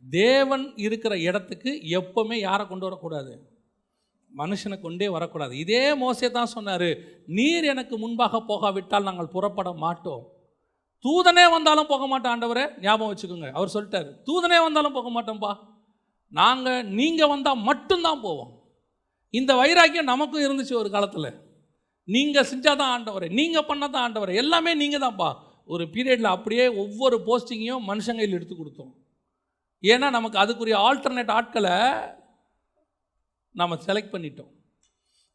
தேவன் இருக்கிற இடத்துக்கு எப்போவுமே யாரை கொண்டு வரக்கூடாது, மனுஷனை கொண்டே வரக்கூடாது. இதே மோசே தான் சொன்னார், நீர் எனக்கு முன்பாக போகாவிட்டால் நாங்கள் புறப்பட மாட்டோம். தூதனே வந்தாலும் போக மாட்டோம் ஆண்டவரே. ஞாபகம் வச்சுக்கோங்க, அவர் சொல்லிட்டார், தூதனே வந்தாலும் போக மாட்டோம்ப்பா, நீங்கள் வந்தால் மட்டும்தான் போவோம். இந்த வைராக்கியம் நமக்கும் இருந்துச்சு ஒரு காலத்தில். நீங்கள் செஞ்சாதான் ஆண்டவரே, நீங்கள் பண்ணால் தான் ஆண்டவரே, எல்லாமே நீங்கள் தான்ப்பா. ஒரு பீரியடில் அப்படியே ஒவ்வொரு போஸ்டிங்கையும் மனுஷங்கையில் எடுத்து கொடுத்தோம். ஏன்னா நமக்கு அதுக்குரிய ஆல்டர்னேட் ஆட்களை நம்ம செலக்ட் பண்ணிட்டோம்.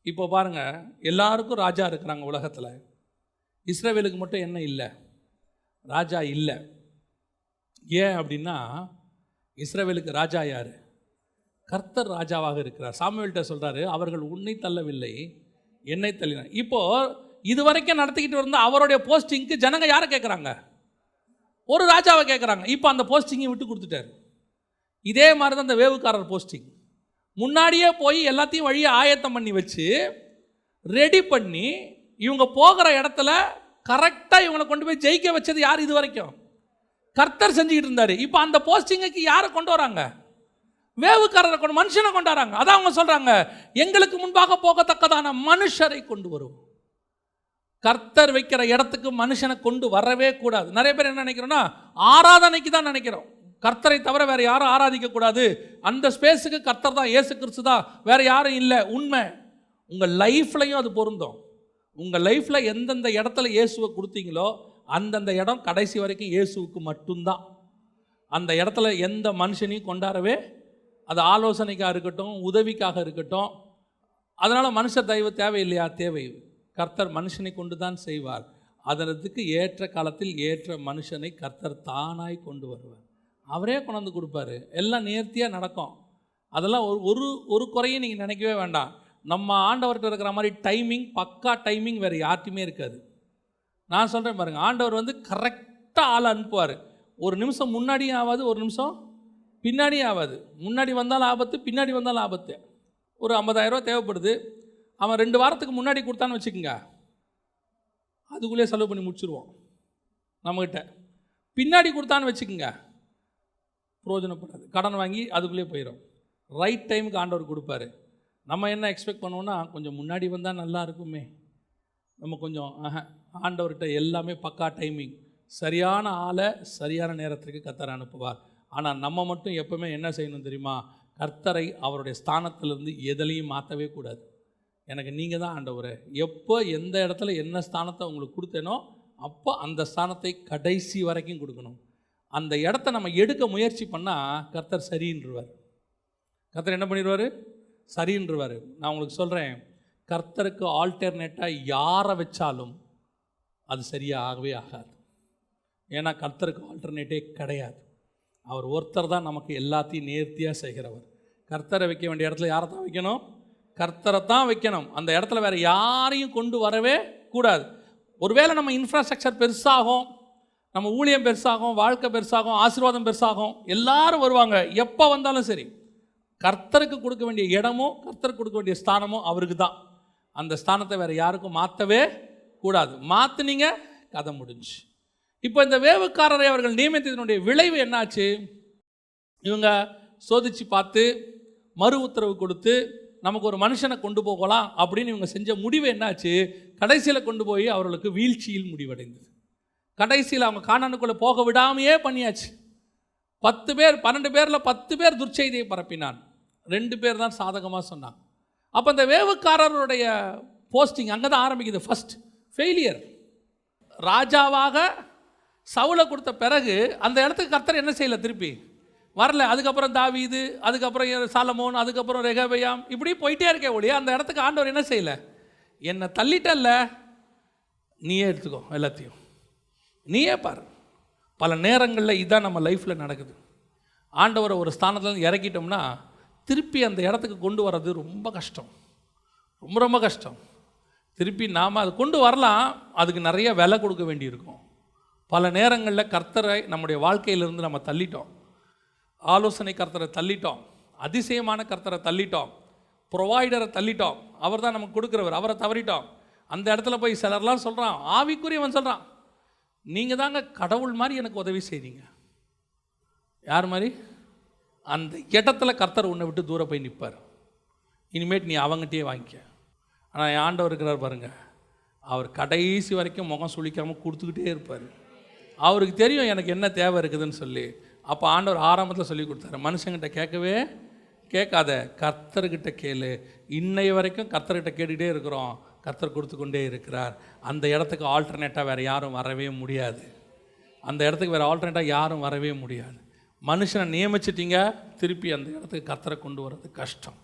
இப்போ பாருங்கள், எல்லாருக்கும் ராஜா இருக்கிறாங்க உலகத்தில். இஸ்ரவேலுக்கு மட்டும் என்ன இல்லை, ராஜா இல்லை. ஏன் அப்படின்னா, இஸ்ரவேலுக்கு ராஜா யார்? கர்த்தர் ராஜாவாக இருக்கிறார். சாமுவேல்கிட்ட சொல்கிறாரு, அவர்கள் உன்னை தள்ளவில்லை, என்னை தள்ளினார். இப்போது இது வரைக்கும் நடத்திக்கிட்டு வந்த அவருடைய போஸ்டிங்க்கு ஜனங்க யாரை கேட்குறாங்க? ஒரு ராஜாவை கேட்குறாங்க. இப்போ அந்த போஸ்டிங்கை விட்டு கொடுத்துட்டார். இதே மாதிரி தான் அந்த வேவுக்காரர் போஸ்டிங். முன்னாடியே போய் எல்லாத்தையும் வழியை ஆயத்தம் பண்ணி வச்சு ரெடி பண்ணி இவங்க போகிற இடத்துல கரெக்டாக இவங்களை கொண்டு போய் ஜெயிக்க வச்சது யார்? இது வரைக்கும் கர்த்தர் செஞ்சுக்கிட்டு இருந்தார். இப்போ அந்த போஸ்டிங்குக்கு யாரை கொண்டு வராங்க? வேவுக்காரரை கொண்டு, மனுஷனை கொண்டு வராங்க. அதான் அவங்க சொல்கிறாங்க, எங்களுக்கு முன்பாக போகத்தக்கதான மனுஷரை கொண்டு வருவோம். கர்த்தர் வைக்கிற இடத்துக்கு மனுஷனை கொண்டு வரவே கூடாது. நிறைய பேர் என்ன நினைக்கிறோன்னா, ஆராதனைக்கு தான் நினைக்கிறோம், கர்த்தரை தவிர வேறு யாரும் ஆராதிக்கக்கூடாது, அந்த ஸ்பேஸுக்கு கர்த்தர் தான், இயேசு கிறிஸ்து தான், வேறு யாரும் இல்லை. உண்மை, உங்கள் லைஃப்லையும் அது பொருந்தும். உங்கள் லைஃப்பில் எந்தெந்த இடத்துல இயேசுவை கொடுத்தீங்களோ அந்தந்த இடம் கடைசி வரைக்கும் இயேசுவுக்கு மட்டும்தான். அந்த இடத்துல எந்த மனுஷனையும் கொண்டாடவே, அது ஆலோசனைக்காக இருக்கட்டும், உதவிக்காக இருக்கட்டும். அதனால் மனுஷர் தயவு தேவையில்லையா? தேவை. கர்த்தர் மனுஷனை கொண்டு தான் செய்வார். அதற்கு ஏற்ற காலத்தில் ஏற்ற மனுஷனை கர்த்தர் தானாய் கொண்டு வருவார். அவரே கொண்டாந்து கொடுப்பாரு. எல்லாம் நேர்த்தியாக நடக்கும். அதெல்லாம் ஒரு குறையும் நீங்கள் நினைக்கவே வேண்டாம். நம்ம ஆண்டவர்கிட்ட இருக்கிற மாதிரி டைமிங், பக்கா டைமிங் வேறு யார்ட்டுமே இருக்காது. நான் சொல்கிறேன் பாருங்கள், ஆண்டவர் வந்து கரெக்டாக ஆளை அனுப்புவார். ஒரு நிமிஷம் முன்னாடியும் ஆகாது, ஒரு நிமிஷம் பின்னாடியும் ஆகாது. முன்னாடி வந்தாலும் ஆபத்து, பின்னாடி வந்தாலும் ஆபத்து. ஒரு 50,000 தேவைப்படுது, அவன் 2 வாரத்துக்கு முன்னாடி கொடுத்தான்னு வச்சுக்கோங்க, அதுக்குள்ளே செலவு பண்ணி முடிச்சுருவோம் நம்மகிட்ட. பின்னாடி கொடுத்தான்னு வச்சுக்கோங்க, பிரயோஜனப்படாது, கடன் வாங்கி அதுக்குள்ளே போயிடும். ரைட் டைமுக்கு ஆண்டவர் கொடுப்பாரு. நம்ம என்ன எக்ஸ்பெக்ட் பண்ணுவோன்னா, கொஞ்சம் முன்னாடி வந்தால் நல்லா இருக்குமே. நம்ம கொஞ்சம் ஆண்டவர்கிட்ட எல்லாமே பக்கா டைமிங், சரியான ஆளை சரியான நேரத்திற்கு கர்த்தர் அனுப்புவார். ஆனால் நம்ம மட்டும் எப்பவுமே என்ன செய்யணும் தெரியுமா? கர்த்தரை அவருடைய ஸ்தானத்திலிருந்து எதிலையும் மாற்றவே கூடாது. எனக்கு நீங்கள் தான் ஆண்டவரே, எப்போ எந்த இடத்துல என்ன ஸ்தானத்தை உங்களுக்கு கொடுத்தேனோ அப்போ அந்த ஸ்தானத்தை கடைசி வரைக்கும் கொடுக்கணும். அந்த இடத்த நம்ம எடுக்க முயற்சி பண்ணால் கர்த்தர் சரின்றுவார். கர்த்தர் என்ன பண்ணிடுவார்? சரின்றுவார். நான் உங்களுக்கு சொல்கிறேன், கர்த்தருக்கு ஆல்டர்னேட்டாக யாரை வச்சாலும் அது சரியாகவே ஆகாது. ஏன்னா கர்த்தருக்கு ஆல்டர்னேட்டே கிடையாது. அவர் ஒருத்தர் தான் நமக்கு எல்லாத்தையும் நேர்த்தியாக செய்கிறவர். கர்த்தரை வைக்க வேண்டிய இடத்துல யாரை தான் வைக்கணும்? கர்த்தரை தான் வைக்கணும். அந்த இடத்துல வேறு யாரையும் கொண்டு வரவே கூடாது. ஒருவேளை நம்ம இன்ஃப்ராஸ்ட்ரக்சர் பெருசாகும், நம்ம ஊழியம் பெருசாகும், வாழ்க்கை பெருசாகும், ஆசீர்வாதம் பெருசாகும், எல்லாரும் வருவாங்க. எப்போ வந்தாலும் சரி, கர்த்தருக்கு கொடுக்க வேண்டிய இடமும் கர்த்தருக்கு கொடுக்க வேண்டிய ஸ்தானமும் அவருக்கு தான். அந்த ஸ்தானத்தை வேறு யாருக்கும் மாற்றவே கூடாது. மாற்றினீங்க, கதை முடிஞ்சு. இப்போ இந்த வேவுக்காரரை அவர்கள் நியமித்ததனுடைய விளைவு என்னாச்சு? இவங்க சோதித்து பார்த்து மறு உத்தரவு கொடுத்து நமக்கு ஒரு மனுஷனை கொண்டு போகலாம் அப்படின்னு இவங்க செஞ்ச முடிவு என்னாச்சு, கடைசியில் கொண்டு போய் அவர்களுக்கு வீழ்ச்சியில் முடிவடைந்தது. கடைசியில் அவங்க கானானுக்குள்ளே போக விடாமையே பண்ணியாச்சு. 10 பேர் 12 பேரில் 10 பேர் துர்ச்செய்தியை பரப்பினான், 2 பேர் தான் சாதகமாக சொன்னாங்க. அப்போ இந்த வேவுக்காரருடைய போஸ்டிங் அங்கே தான் ஆரம்பிக்குது. First failure. ராஜாவாக சவுலை கொடுத்த பிறகு அந்த இடத்துக்கு கர்த்தர் என்ன செய்யலை, திருப்பி வரல. அதுக்கப்புறம் தாவீது, அதுக்கப்புறம் சாலமோன், அதுக்கப்புறம் ரெகபெயாம், இப்படி போயிட்டே இருக்கே ஒழிய அந்த இடத்துக்கு ஆண்டவர் என்ன செய்யலை. என்னை தள்ளிட்டல்ல, நீயே எடுத்துக்கோ, எல்லாத்தையும் நீயே பாரு. பல நேரங்களில் இதுதான் நம்ம லைஃப்பில் நடக்குது. ஆண்டவரை ஒரு ஸ்தானத்தில் இறக்கிட்டோம்னா திருப்பி அந்த இடத்துக்கு கொண்டு வர்றது ரொம்ப கஷ்டம், ரொம்ப ரொம்ப கஷ்டம். திருப்பி நாம் அது கொண்டு வரலாம், அதுக்கு நிறைய விலை கொடுக்க வேண்டியிருக்கும். பல நேரங்களில் கர்த்தரை நம்முடைய வாழ்க்கையிலிருந்து நம்ம தள்ளிட்டோம். ஆலோசனை கர்த்தரை தள்ளிட்டோம், அதிசயமான கர்த்தரை தள்ளிட்டோம், ப்ரொவைடரை தள்ளிட்டோம். அவர் தான் நமக்கு கொடுக்குறவர், அவரை தவறிட்டோம். அந்த இடத்துல போய் சிலர்லாம் சொல்கிறான், ஆவிக்குரியவன் சொல்கிறான், நீங்கள் தாங்க கடவுள் மாதிரி எனக்கு உதவி செய்றீங்க. யார் மாதிரி? அந்த இடத்துல கர்த்தர் உன்னை விட்டு தூரம் போய் நிற்பார். இனிமேட் நீ அவங்ககிட்டயே வாங்கிக்க. ஆனால் என் ஆண்டவர் இருக்கிறார் பாருங்கள், அவர் கடைசி வரைக்கும் முகம் சுளிக்காமல் கொடுத்துக்கிட்டே இருப்பார். அவருக்கு தெரியும் எனக்கு என்ன தேவை இருக்குதுன்னு சொல்லி. அப்போ ஆண்டவர் ஆரம்பத்தில் சொல்லி கொடுத்தாரு, மனுஷங்கிட்ட கேட்கவே கேட்காத, கர்த்தர்கிட்ட கேளு. இன்னைய வரைக்கும் கர்த்தர்கிட்ட கேட்டுக்கிட்டே இருக்கிறோம், கர்த்தர் கொடுத்து கொண்டே இருக்கிறார். அந்த இடத்துக்கு ஆல்டர்னேட்டாக வேறு யாரும் வரவே முடியாது. அந்த இடத்துக்கு வேறு ஆல்டர்னேட்டாக யாரும் வரவே முடியாது. மனுஷனை நியமிச்சிட்டிங்க, திருப்பி அந்த இடத்துக்கு கர்த்தரை கொண்டு வர்றது கஷ்டம்.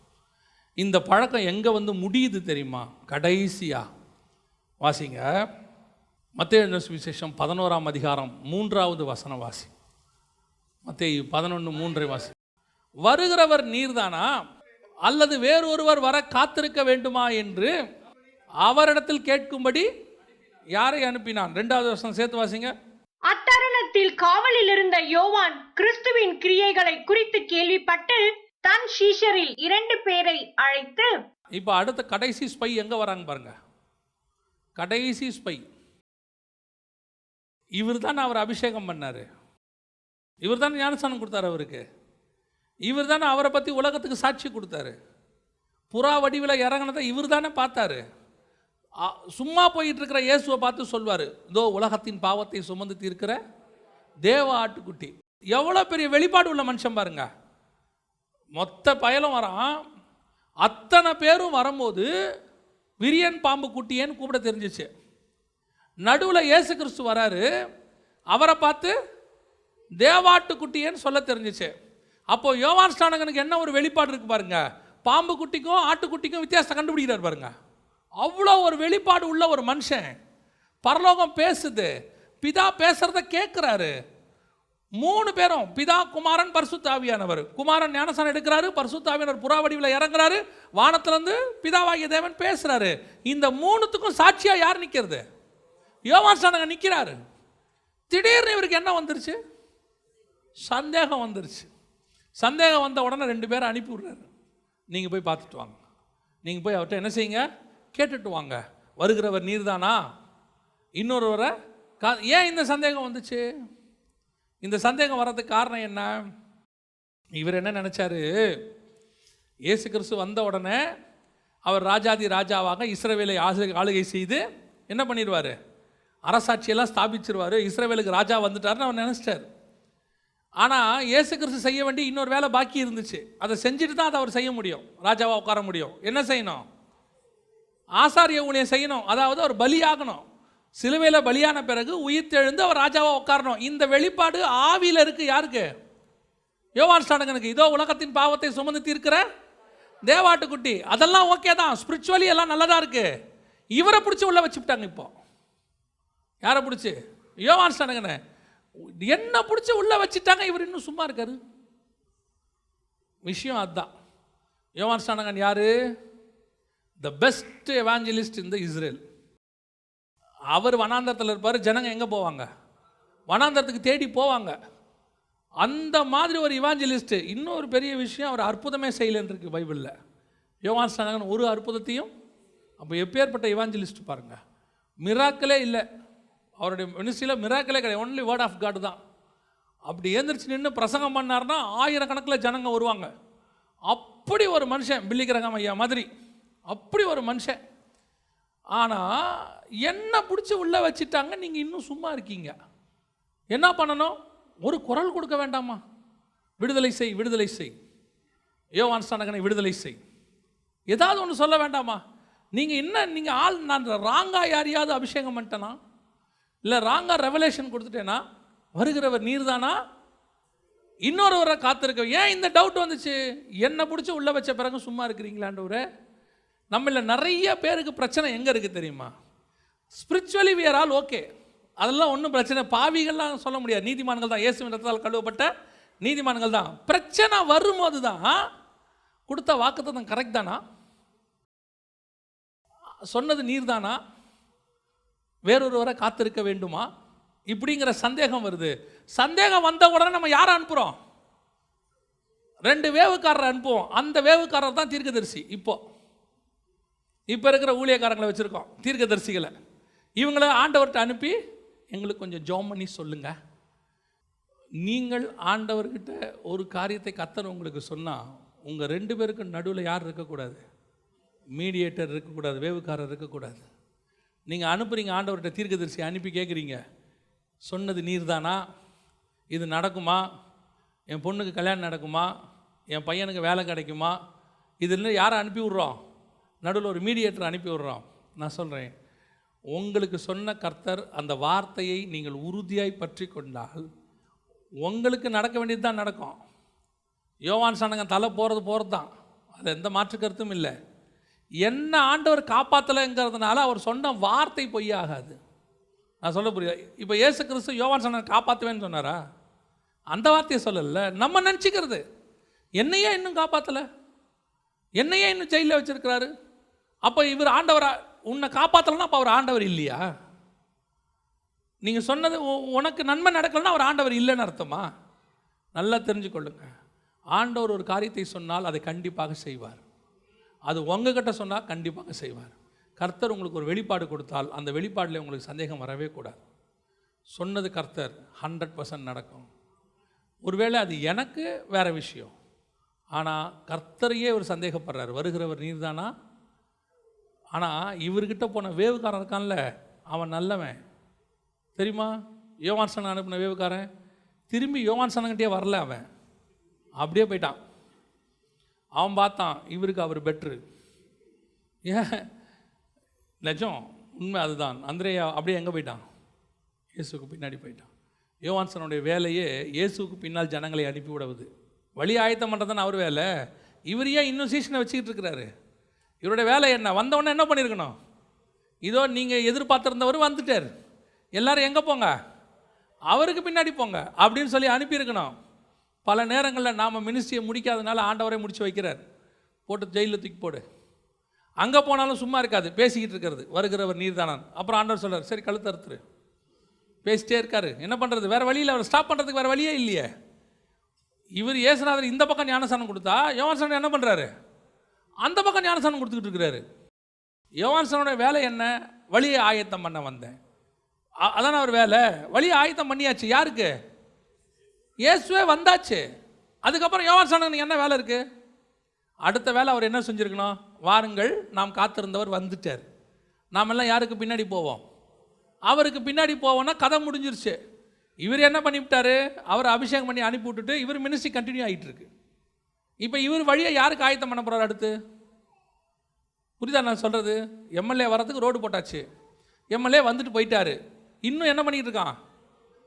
இந்த பழக்கம் எங்கே வந்து முடியுது தெரியுமா? கடைசியாக வாசிங்க, மத்தேயு சுவிசேஷம் 11ஆம் அதிகாரம் 3வது வசனம் வாசி. மத்தேயு 11:3 வாசி. வருகிறவர் நீர்தானா அல்லது வேறொருவர் வர காத்திருக்க வேண்டுமா என்று அவரிடத்தில் கேட்கும்படி யாரை அனுப்பினான்? 2வது வசனம் சேர்த்து வாசிங்க. அத்தருணத்தில் காவலில் இருந்த யோவான் கிறிஸ்துவின் கிரியைகளை குறித்து கேள்விப்பட்டு தன் சீஷரில் 2 பேரை அழைத்து, இப்போ அடுத்த கடைசி ஸ்பை எங்க வராங்க பாருங்க. கடைசி ஸ்பை இவர் தான் அவர் அபிஷேகம் பண்ணாரு, இவர் தான் ஞானஸ்நானம் கொடுத்தாரு அவருக்கு, இவர் தானே அவரை பற்றி உலகத்துக்கு சாட்சி கொடுத்தாரு. புறா வடிவில் இறங்கினதை இவர் தானே பார்த்தாரு. சும்மா போயிட்டு இருக்கிற இயேசுவை பார்த்து சொல்வார், இதோ உலகத்தின் பாவத்தை சுமந்து தீர்க்கிற தேவ ஆட்டுக்குட்டி. எவ்வளோ பெரிய வெளிப்பாடு உள்ள மனுஷன் பாருங்க. மொத்த பயலும் வரான், அத்தனை பேரும் வரும்போது விரியன் பாம்பு குட்டியேன்னு கூப்பிட தெரிஞ்சிச்சு. நடுவில் இயேசு கிறிஸ்து வராரு, அவரை பார்த்து தேவாட்டுக்குட்டியேன்னு சொல்ல தெரிஞ்சிச்சு. அப்போ யோவான் ஸ்நானகனுக்கு என்ன ஒரு வெளிப்பாடு இருக்கு பாருங்க. பாம்பு குட்டிக்கும் ஆட்டுக்குட்டிக்கும் வித்தியாசத்தை கண்டுபிடிக்கிறார் பாருங்க. அவ்வளோ ஒரு வெளிப்பாடு உள்ள ஒரு மனுஷன். பரலோகம் பேசுது, பிதா பேசுறத கேட்குறாரு. 3 பேரும், பிதா, குமாரன், பரிசுத்த ஆவியானவர். குமாரன் ஞானஸ்நானம் எடுக்கிறாரு, பரிசுத்த ஆவியானவர் புறா வடிவில் இறங்குறாரு, வானத்திலிருந்து பிதாவாகிய தேவன் பேசுறாரு. இந்த 3த்துக்கும் சாட்சியா யார் நிற்கிறது? யோவான் ஸ்நானகன் நிற்கிறாரு. திடீர்னு இவருக்கு என்ன வந்துருச்சு? சந்தேகம் வந்துருச்சு. சந்தேகம் வந்த உடனே 2 பேரை அனுப்பி விடுறாரு, நீங்கள் போய் பார்த்துட்டு வாங்க, நீங்கள் போய் அவர்கிட்ட என்ன செய்யுங்க, கேட்டுட்டு வாங்க, வருகிறவர் நீர் தானா, இன்னொருவரை ஏன் இந்த சந்தேகம் வந்துச்சு? இந்த சந்தேகம் வர்றதுக்கு காரணம் என்ன? இவர் என்ன நினச்சாரு, இயேசு கிறிஸ்து வந்த உடனே அவர் ராஜாதி ராஜாவாக இஸ்ரவேலை ஆளுகை செய்து என்ன பண்ணிடுவார், அரசாட்சியெல்லாம் ஸ்தாபிச்சிருவார், இஸ்ரவேலுக்கு ராஜா வந்துட்டார்னு அவர் நினச்சிட்டார். ஆனால் இயேசு கிறிஸ்து செய்ய வேண்டிய இன்னொரு வேலை பாக்கி இருந்துச்சு. அதை செஞ்சுட்டு தான் அதை அவர் செய்ய முடியும், ராஜாவாக உட்கார முடியும். என்ன செய்யணும்? ஆசாரிய ஊழியம் செய்யணும். அதாவது அவர் பலியாகணும். சிலுவையில் பலியான பிறகு உயிர்த்தெழுந்து அவர் ராஜாவாக உட்காரணும். இந்த வெளிப்பாடு ஆவியில் இருக்குது. யாருக்கு? யோவான் ஸ்நானகனுக்கு. இதோ உலகத்தின் பாவத்தை சுமந்து தீர்க்கிற தேவாட்டுக்குட்டி. அதெல்லாம் ஓகே தான், ஸ்பிரிச்சுவலி எல்லாம் நல்லதாக இருக்குது. இவரை பிடிச்சி உள்ள வச்சுட்டாங்க. இப்போ யாரை பிடிச்சி? யோவான் ஸ்நானகனை என்ன பிடிச்சி உள்ள வச்சுட்டாங்க. இவர் இன்னும் சும்மா இருக்காரு. விஷயம் அதுதான். யோவான் ஸ்நானகன் யாரு? The best evangelist in the Israel. அவர் வனாந்தரத்தில் இருப்பார். ஜனங்க எங்கே போவாங்க? வனாந்தரத்துக்கு தேடி போவாங்க. அந்த மாதிரி ஒரு இவாஞ்சலிஸ்ட். இன்னொரு பெரிய விஷயம், அவர் அற்புதமே செய்யலன்னு இருக்கு பைபிளில். யோவான் ஸ்நானகன் ஒரு அற்புதத்தையும். அப்போ எப்பேற்பட்ட இவாஞ்சலிஸ்ட் பாருங்க. மிராக்கிளே இல்லை அவருடைய மினிஸ்ட்ரியில், மிராக்கிளே கிடையாது. ஒன்லி வேர்ட் ஆஃப் காட் தான். அப்படி எழுந்திரிச்சு நின்று பிரசங்கம் பண்ணார்னா 1000 கணக்கில் ஜனங்க வருவாங்க. அப்படி ஒரு மனுஷன், பில்லிகிரகம் ஐயா மாதிரி அப்படி ஒரு மனுஷன். ஆனால் என்ன பிடிச்சி உள்ளே வச்சுட்டாங்க. நீங்கள் இன்னும் சும்மா இருக்கீங்க. என்ன பண்ணணும்? ஒரு குரல் கொடுக்க வேண்டாமா? விடுதலை செய், விடுதலை செய், யோவான் ஸ்நானகனை விடுதலை செய், ஏதாவது ஒன்று சொல்ல வேண்டாமா? நீங்கள் ஆள் நான் ராங்கா யாரையாவது அபிஷேகம் பண்ணிட்டேனா, இல்லை ராங்கா ரெவலேஷன் கொடுத்துட்டேனா, வருகிறவர் நீர் தானா, இன்னொருவரை காத்திருக்க? ஏன் இந்த டவுட் வந்துச்சு? என்னை பிடிச்சி உள்ளே வச்ச பிறகு சும்மா இருக்கிறீங்களாண்டவரே. நம்மள நிறைய பேருக்கு பிரச்சனை எங்கே இருக்குது தெரியுமா? Spiritually we are all okay, அதெல்லாம் ஒன்றும் பிரச்சனை. பாவிகள்லாம் சொல்ல முடியாது, நீதிமான்கள் தான், இயேசுவின் ரத்தத்தால் கழுவப்பட்ட நீதிமான்கள் தான். பிரச்சனை வரும்போது தான் கொடுத்த வாக்குத்தத்தம் கரெக்ட் தானா, சொன்னது நீர் தானா, வேறொருவரை காத்திருக்க வேண்டுமா, இப்படிங்கிற சந்தேகம் வருது. சந்தேகம் வந்த உடனே நம்ம யாரை அனுப்புகிறோம்? 2 வேவுக்காரரை அனுப்புவோம். அந்த வேவுக்காரர் தான் தீர்க்கதரிசி. இப்போ இருக்கிற ஊழியக்காரங்களை வச்சுருக்கோம், தீர்க்கதரிசிகளை. இவங்கள ஆண்டவர்கிட்ட அனுப்பி எங்களுக்கு கொஞ்சம் ஜெபம் பண்ணி சொல்லுங்கள். நீங்கள் ஆண்டவர்கிட்ட ஒரு காரியத்தை கர்த்தர் உங்களுக்கு சொன்னால், உங்கள் 2 பேருக்கு நடுவில் யார் இருக்கக்கூடாது? மீடியேட்டர் இருக்கக்கூடாது, வேவுக்காரர் இருக்கக்கூடாது. நீங்கள் அனுப்புகிறீங்க ஆண்டவர்கிட்ட, தீர்க்கதரிசி அனுப்பி கேட்குறீங்க, சொன்னது நீர் தானா, இது நடக்குமா, என் பொண்ணுக்கு கல்யாணம் நடக்குமா, என் பையனுக்கு வேலை கிடைக்குமா, இதில் யாரை அனுப்பி விட்றோம்? நடுவில் ஒரு மீடியேட்டர் அனுப்பி விட்றோம். நான் சொல்கிறேன், உங்களுக்கு சொன்ன கர்த்தர் அந்த வார்த்தையை நீங்கள் உறுதியாய் பற்றி கொண்டால் உங்களுக்கு நடக்க வேண்டியது தான் நடக்கும். யோவான் ஸ்நானகன் தலை போகிறது தான், அது எந்த மாற்று கருத்தும் இல்லை. என்ன ஆண்டவர் காப்பாற்றலைங்கிறதுனால அவர் சொன்ன வார்த்தை பொய்யாகாது. நான் சொல்ல புரியுது? இப்போ இயேசு கிறிஸ்து யோவான் ஸ்நானகன் காப்பாற்றுவேன்னு சொன்னாரா? அந்த வார்த்தையை சொல்லலை. நம்ம நினச்சிக்கிறது, என்னையே இன்னும் காப்பாற்றலை, என்னையே இன்னும் ஜெயிலில் வச்சுருக்கிறாரு, அப்போ இவர் ஆண்டவரா? உன்னை காப்பாற்றலைன்னா அப்போ அவர் ஆண்டவர் இல்லையா? நீங்கள் சொன்னது உனக்கு நன்மை நடக்கலைன்னா அவர் ஆண்டவர் இல்லைன்னு அர்த்தமா? நல்லா தெரிஞ்சுக்கொள்ளுங்க. ஆண்டவர் ஒரு காரியத்தை சொன்னால் அதை கண்டிப்பாக செய்வார். அது உங்ககிட்ட சொன்னால் கண்டிப்பாக செய்வார். கர்த்தர் உங்களுக்கு ஒரு வெளிப்பாடு கொடுத்தால் அந்த வெளிப்பாடில் உங்களுக்கு சந்தேகம் வரவே கூடாது. சொன்னது கர்த்தர் 100% நடக்கும். ஒருவேளை அது எனக்கு வேறு விஷயம், ஆனால் கர்த்தரையே ஒரு சந்தேகப்படுறார், வருகிறவர் நீர் தானா? ஆனால் இவர்கிட்ட போன வேவுக்காரன் இருக்கான்ல, அவன் நல்லவன் தெரியுமா? யோவான் ஸ்நானகன் அனுப்பின வேவுக்காரன் திரும்பி யோவான் ஸ்நானகன்ட்டே வரல, அவன் அப்படியே போயிட்டான். அவன் பார்த்தான் இவருக்கு அவர் பெட்ரு. ஏன் நிஜம், உண்மை அதுதான். அந்திரேயா அப்படியே எங்கே போயிட்டான்? இயேசுக்கு பின்னாடி போயிட்டான். யோவான் ஸ்நானகனுடைய வேலையே இயேசுக்கு பின்னால் ஜனங்களை அனுப்பி விடுவது, வழி ஆயத்தம் பண்ணுறதுன்னு அவர் வேலை. இவர் ஏன் இன்னும் சீசனை வச்சுக்கிட்டு இருக்கிறாரு? இவருடைய வேலை என்ன? வந்தவொடனே என்ன பண்ணியிருக்கணும்? இதோ நீங்கள் எதிர்பார்த்துருந்தவர் வந்துட்டார், எல்லாரும் எங்கே போங்க, அவருக்கு பின்னாடி போங்க அப்படின்னு சொல்லி அனுப்பியிருக்கணும். பல நேரங்களில் நாம் மினிஸ்ட்ரியை முடிக்காதனால ஆண்டவரை முடிச்சு வைக்கிறார், போட்டு ஜெயிலில் தூக்கி போடு. அங்கே போனாலும் சும்மா இருக்காது, பேசிக்கிட்டு இருக்கிறது, வருகிறவர் நீர் தானான். அப்புறம் ஆண்டவர் சொல்கிறார், சரி கழுத்து அறுத்துரு. பேசிட்டே இருக்காரு, என்ன பண்ணுறது? வேறு வழியில் அவர் ஸ்டாப் பண்ணுறதுக்கு வேறு வழியே இல்லையே. இவர் இயேசுநாதர் இந்த பக்கம் ஞானஸ்நானம் கொடுத்தா யோவான் ஸ்நானகன் என்ன பண்ணுறாரு? அந்த பக்கம் ஞானஸ்நானம் கொடுத்துக்கிட்டு இருக்கிறாரு. யோவான் ஸ்நானகனுடைய வேலை என்ன? வழியை ஆயத்தம் பண்ண வந்தேன், அதான அவர் வேலை. வழியை ஆயத்தம் பண்ணியாச்சு. யாருக்கு? இயேசுவே வந்தாச்சு. அதுக்கப்புறம் யோவான் ஸ்நானகனுக்கு என்ன வேலை இருக்குது? அடுத்த வேலை அவர் என்ன செஞ்சுருக்கணும்? வாருங்கள், நாம் காத்திருந்தவர் வந்துட்டார், நாம் எல்லாம் யாருக்கு பின்னாடி போவோம்? அவருக்கு பின்னாடி போவோன்னா கதை முடிஞ்சிருச்சு. இவர் என்ன பண்ணிவிட்டார்? அவர் அபிஷேகம் பண்ணி அனுப்பி விட்டுட்டு இவர் மினிஸ்ட்ரி கண்டினியூ ஆகிட்டு இருக்கு. இப்போ இவர் வழியை யாருக்கு ஆயத்தம் பண்ண போகிறார் அடுத்து? புரியுதா நான் சொல்கிறது? எம்எல்ஏ வரதுக்கு ரோடு போட்டாச்சு, எம்எல்ஏ வந்துட்டு போயிட்டாரு, இன்னும் என்ன பண்ணிகிட்டு இருக்கான்?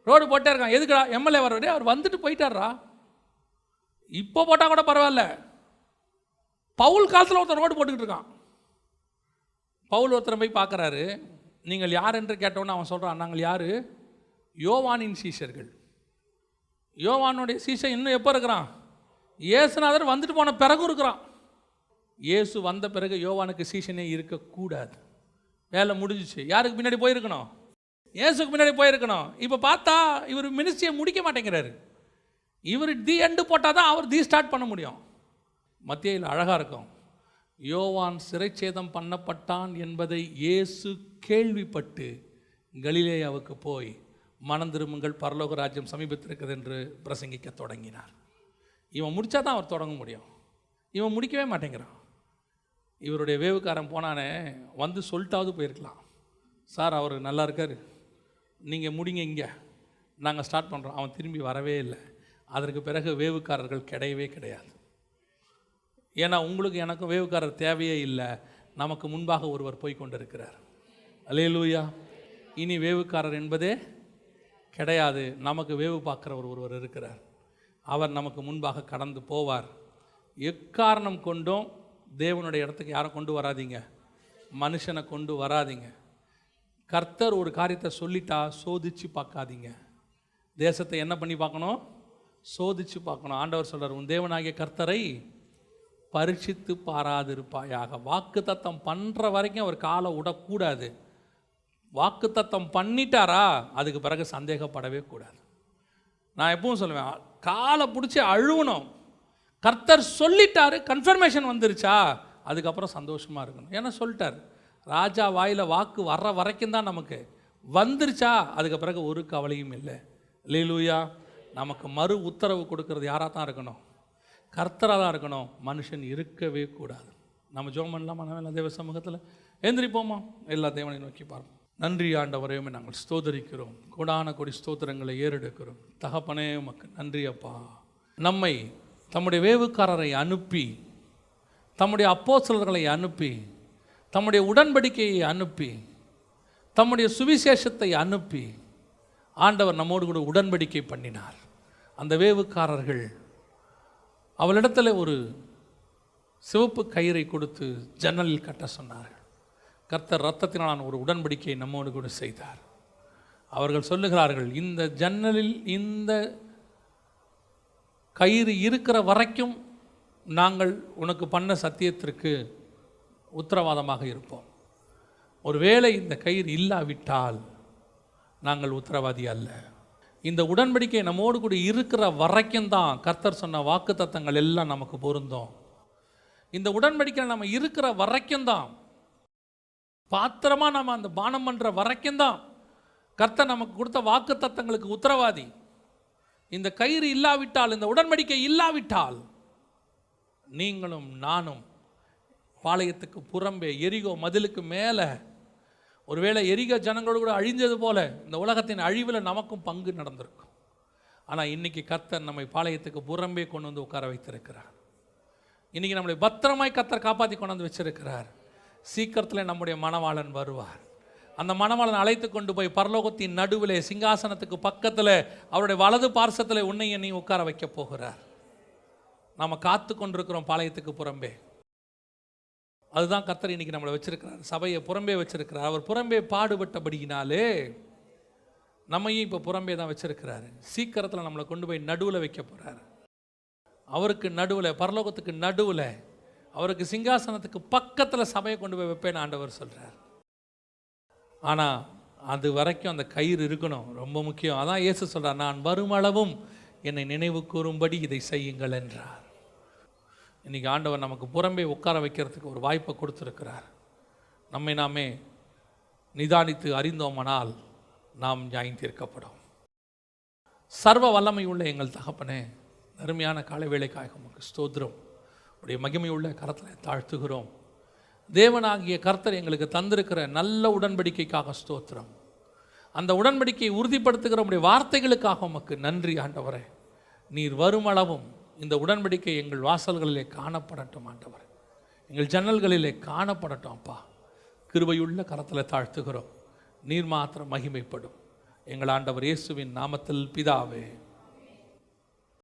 ரோடு போட்டே இருக்கான். எதுக்குடா? எம்எல்ஏ வர்றதே அவர் வந்துட்டு போயிட்டாரா? இப்போ போட்டால் கூட பரவாயில்ல. பவுல் காலத்தில் ஒருத்தர் ரோடு போட்டுக்கிட்டு இருக்கான். பவுல் ஒருத்தரை போய் பார்க்குறாரு, நீங்கள் யார் என்று கேட்டோன்னு அவன் சொல்கிறான், நாங்கள் யார்? யோவானின் சீஷர்கள். யோவானுடைய சீஷன் இன்னும் எப்போ இருக்கிறான்? இயேசுநாதர் வந்துட்டு போன பிறகு இருக்கிறான். இயேசு வந்த பிறகு யோவானுக்கு சீஷனே இருக்கக்கூடாது, வேலை முடிஞ்சிச்சு. யாருக்கு பின்னாடி போயிருக்கணும்? இயேசுக்கு பின்னாடி போயிருக்கணும். இப்போ பார்த்தா இவர் மினிஸ்ட்ரியை முடிக்க மாட்டேங்கிறாரு. இவர் தி எண்டு போட்டால் தான் அவர் தி ஸ்டார்ட் பண்ண முடியும். மத்தியில் அழகாக இருக்கும், யோவான் சிறைச்சேதம் பண்ணப்பட்டான் என்பதை இயேசு கேள்விப்பட்டு கலிலேயாவுக்கு போய் மனம் திரும்புங்கள் பரலோக ராஜ்யம் சமீபத்திருக்கிறது என்று பிரசங்கிக்க தொடங்கினார். இவன் முடித்தா தான் அவர் தொடங்க முடியும். இவன் முடிக்கவே மாட்டேங்கிறான். இவருடைய வேவுக்காரன் போனானே, வந்து சொல்லிட்டாவது போயிருக்கலாம், சார் அவர் நல்லா இருக்கார், நீங்கள் முடிங்க, இங்கே நாங்கள் ஸ்டார்ட் பண்ணுறோம். அவன் திரும்பி வரவே இல்லை. அதற்கு பிறகு வேவுக்காரர்கள் கிடையவே கிடையாது. ஏன்னா உங்களுக்கு எனக்கும் வேவுக்காரர் தேவையே இல்லை. நமக்கு முன்பாக ஒருவர் போய் கொண்டிருக்கிறார். அல்லேலூயா. இனி வேவுக்காரர் என்பதே கிடையாது. நமக்கு வேவு பார்க்குறவர் ஒருவர் இருக்கிறார். அவர் நமக்கு முன்பாக கடந்து போவார். எக்காரணம் கொண்டும் தேவனுடைய இடத்துக்கு யாரை கொண்டு வராதீங்க, மனுஷனை கொண்டு வராதீங்க. கர்த்தர் ஒரு காரியத்தை சொல்லிட்டா சோதிச்சு பார்க்காதீங்க. தேசத்தை என்ன பண்ணி பார்க்கணும்? சோதிச்சு பார்க்கணும். ஆண்டவர் சொல்கிறார், உன் தேவனாகிய கர்த்தரை பரீட்சித்து பாராதிருப்பாயாக. வாக்கு தத்தம் பண்ணுற வரைக்கும் அவர் காலை விடக்கூடாது. வாக்கு தத்தம் பண்ணிட்டாரா அதுக்கு பிறகு சந்தேகப்படவே கூடாது. நான் எப்பவும் சொல்லுவேன், காலை பிடிச்சி அழுவணும். கர்த்தர் சொல்லிட்டாரு, கன்ஃபர்மேஷன் வந்துருச்சா அதுக்கப்புறம் சந்தோஷமாக இருக்கணும். ஏன்னா சொல்லிட்டார். ராஜா வாயில் வாக்கு வர்ற வரைக்கும் தான் நமக்கு வந்துருச்சா அதுக்கு பிறகு ஒரு கவலையும் இல்லை. அல்லேலூயா. நமக்கு மறு உத்தரவு கொடுக்கறது யாராக தான் இருக்கணும்? கர்த்தராக தான் இருக்கணும். மனுஷன் இருக்கவே கூடாது. நம்ம ஜெபம் பண்ணலாமா? நம்ம தேவ சமூகத்தில் எந்திரிப்போமா? எல்லா தேவனை நோக்கி பார்ப்போம். நன்றி ஆண்டவரையுமே நாங்கள் ஸ்தோதரிக்கிறோம். கோடான கோடி ஸ்தோத்திரங்களை ஏறெடுக்கிறோம். தகப்பனே உமக்கு நன்றி அப்பா. நம்மை தம்முடைய வேவுக்காரரை அனுப்பி, தம்முடைய அப்போஸ்தலர்களை அனுப்பி, தம்முடைய உடன்படிக்கையை அனுப்பி, தம்முடைய சுவிசேஷத்தை அனுப்பி ஆண்டவர் நம்மோடு கூட உடன்படிக்கை பண்ணினார். அந்த வேவுக்காரர்கள் அவளிடத்தில் ஒரு சிவப்பு கயிறை கொடுத்து ஜன்னலில் கட்ட சொன்னார்கள். கர்த்தர் இரத்தத்தினாலான ஒரு உடன்படிக்கையை நம்மோடு கூட செய்தார். அவர்கள் சொல்லுகிறார்கள், இந்த ஜன்னலில் இந்த கயிறு இருக்கிற வரைக்கும் நாங்கள் உனக்கு பண்ண சத்தியத்திற்கு உத்தரவாதமாக இருப்போம். ஒருவேளை இந்த கயிறு இல்லாவிட்டால் நாங்கள் உத்தரவாதி அல்ல. இந்த உடன்படிக்கை நம்மோடு கூட இருக்கிற வரைக்கும் தான் கர்த்தர் சொன்ன வாக்கு தத்தங்கள் எல்லாம் நமக்கு பொருந்தும். இந்த உடன்படிக்கை நம்ம இருக்கிற வரைக்கும் தான், பாத்திரமா நம்ம அந்த பானம் பண்ணுற வரைக்கும் தான் கர்த்தர் நமக்கு கொடுத்த வாக்கு தத்தங்களுக்கு உத்தரவாதி. இந்த கயிறு இல்லாவிட்டால், இந்த உடன்படிக்கை இல்லாவிட்டால் நீங்களும் நானும் பாளையத்துக்கு புறம்பே எரிகோ மதிலுக்கு மேலே, ஒருவேளை எரிகோ ஜனங்களோடு கூட அழிஞ்சது போல இந்த உலகத்தின் அழிவில் நமக்கும் பங்கு நடந்திருக்கும். ஆனால் இன்றைக்கி கர்த்தர் நம்மை பாளையத்துக்கு புறம்பே கொண்டு வந்து உட்கார வைத்திருக்கிறார். இன்றைக்கி நம்மளை பத்திரமாய் கர்த்தர் காப்பாற்றி கொண்டு வந்து வச்சிருக்கிறார். சீக்கிரத்தில் நம்முடைய மணவாளன் வருவார். அந்த மணவாளன் அழைத்து கொண்டு போய் பரலோகத்தின் நடுவில் சிங்காசனத்துக்கு பக்கத்தில் அவருடைய வலது பார்சத்தில் உன்னை என்னை உட்கார வைக்க போகிறார். நாம் காத்து கொண்டிருக்கிறோம் பாளையத்துக்கு புறம்பே. அதுதான் கர்த்தர் இன்றைக்கி நம்மளை வச்சிருக்கிறார். சபையை புறம்பே வச்சிருக்கிறார். அவர் புறம்பே பாடுபட்டபடியினாலே நம்மையும் இப்போ புறம்பே தான் வச்சிருக்கிறாரு. சீக்கிரத்தில் நம்மளை கொண்டு போய் நடுவில் வைக்க போகிறார். அவருக்கு நடுவில், பரலோகத்துக்கு நடுவில், அவருக்கு சிங்காசனத்துக்கு பக்கத்தில் சபையை கொண்டு போய் வைப்பேன்னு ஆண்டவர் சொல்கிறார். ஆனால் அது வரைக்கும் அந்த கயிறு இருக்கணும், ரொம்ப முக்கியம். அதான் இயேசு சொல்கிறார், நான் வருமளவும் என்னை நினைவு கூறும்படி இதை செய்யுங்கள் என்றார். இன்றைக்கி ஆண்டவர் நமக்கு புறம்பே உட்கார வைக்கிறதுக்கு ஒரு வாய்ப்பை கொடுத்துருக்கிறார். நம்மை நாமே நிதானித்து அறிந்தோமானால் நாம் நியாயம் தீர்க்கப்படும். சர்வ வல்லமை உள்ள எங்கள் தகப்பனே, அருமையான காலை வேளைக்காக உமக்கு ஸ்தோத்திரம். உடைய மகிமையுள்ள கரத்தில் தாழ்த்துகிறோம். தேவனாகிய கர்த்தர் எங்களுக்கு தந்திருக்கிற நல்ல உடன்படிக்கைக்காக ஸ்தோத்திரம். அந்த உடன்படிக்கையை உறுதிப்படுத்துகிற உடைய வார்த்தைகளுக்காக உமக்கு நன்றி ஆண்டவரே. நீர் வருமளவும் இந்த உடன்படிக்கை எங்கள் வாசல்களிலே காணப்படட்டும் ஆண்டவர், எங்கள் ஜன்னல்களிலே காணப்படட்டும் அப்பா. கிருபையுள்ள கரத்தில் தாழ்த்துகிறோம். நீர் மாத்திரம் மகிமைப்படும். எங்கள் ஆண்டவர் இயேசுவின் நாமத்தில் பிதாவே.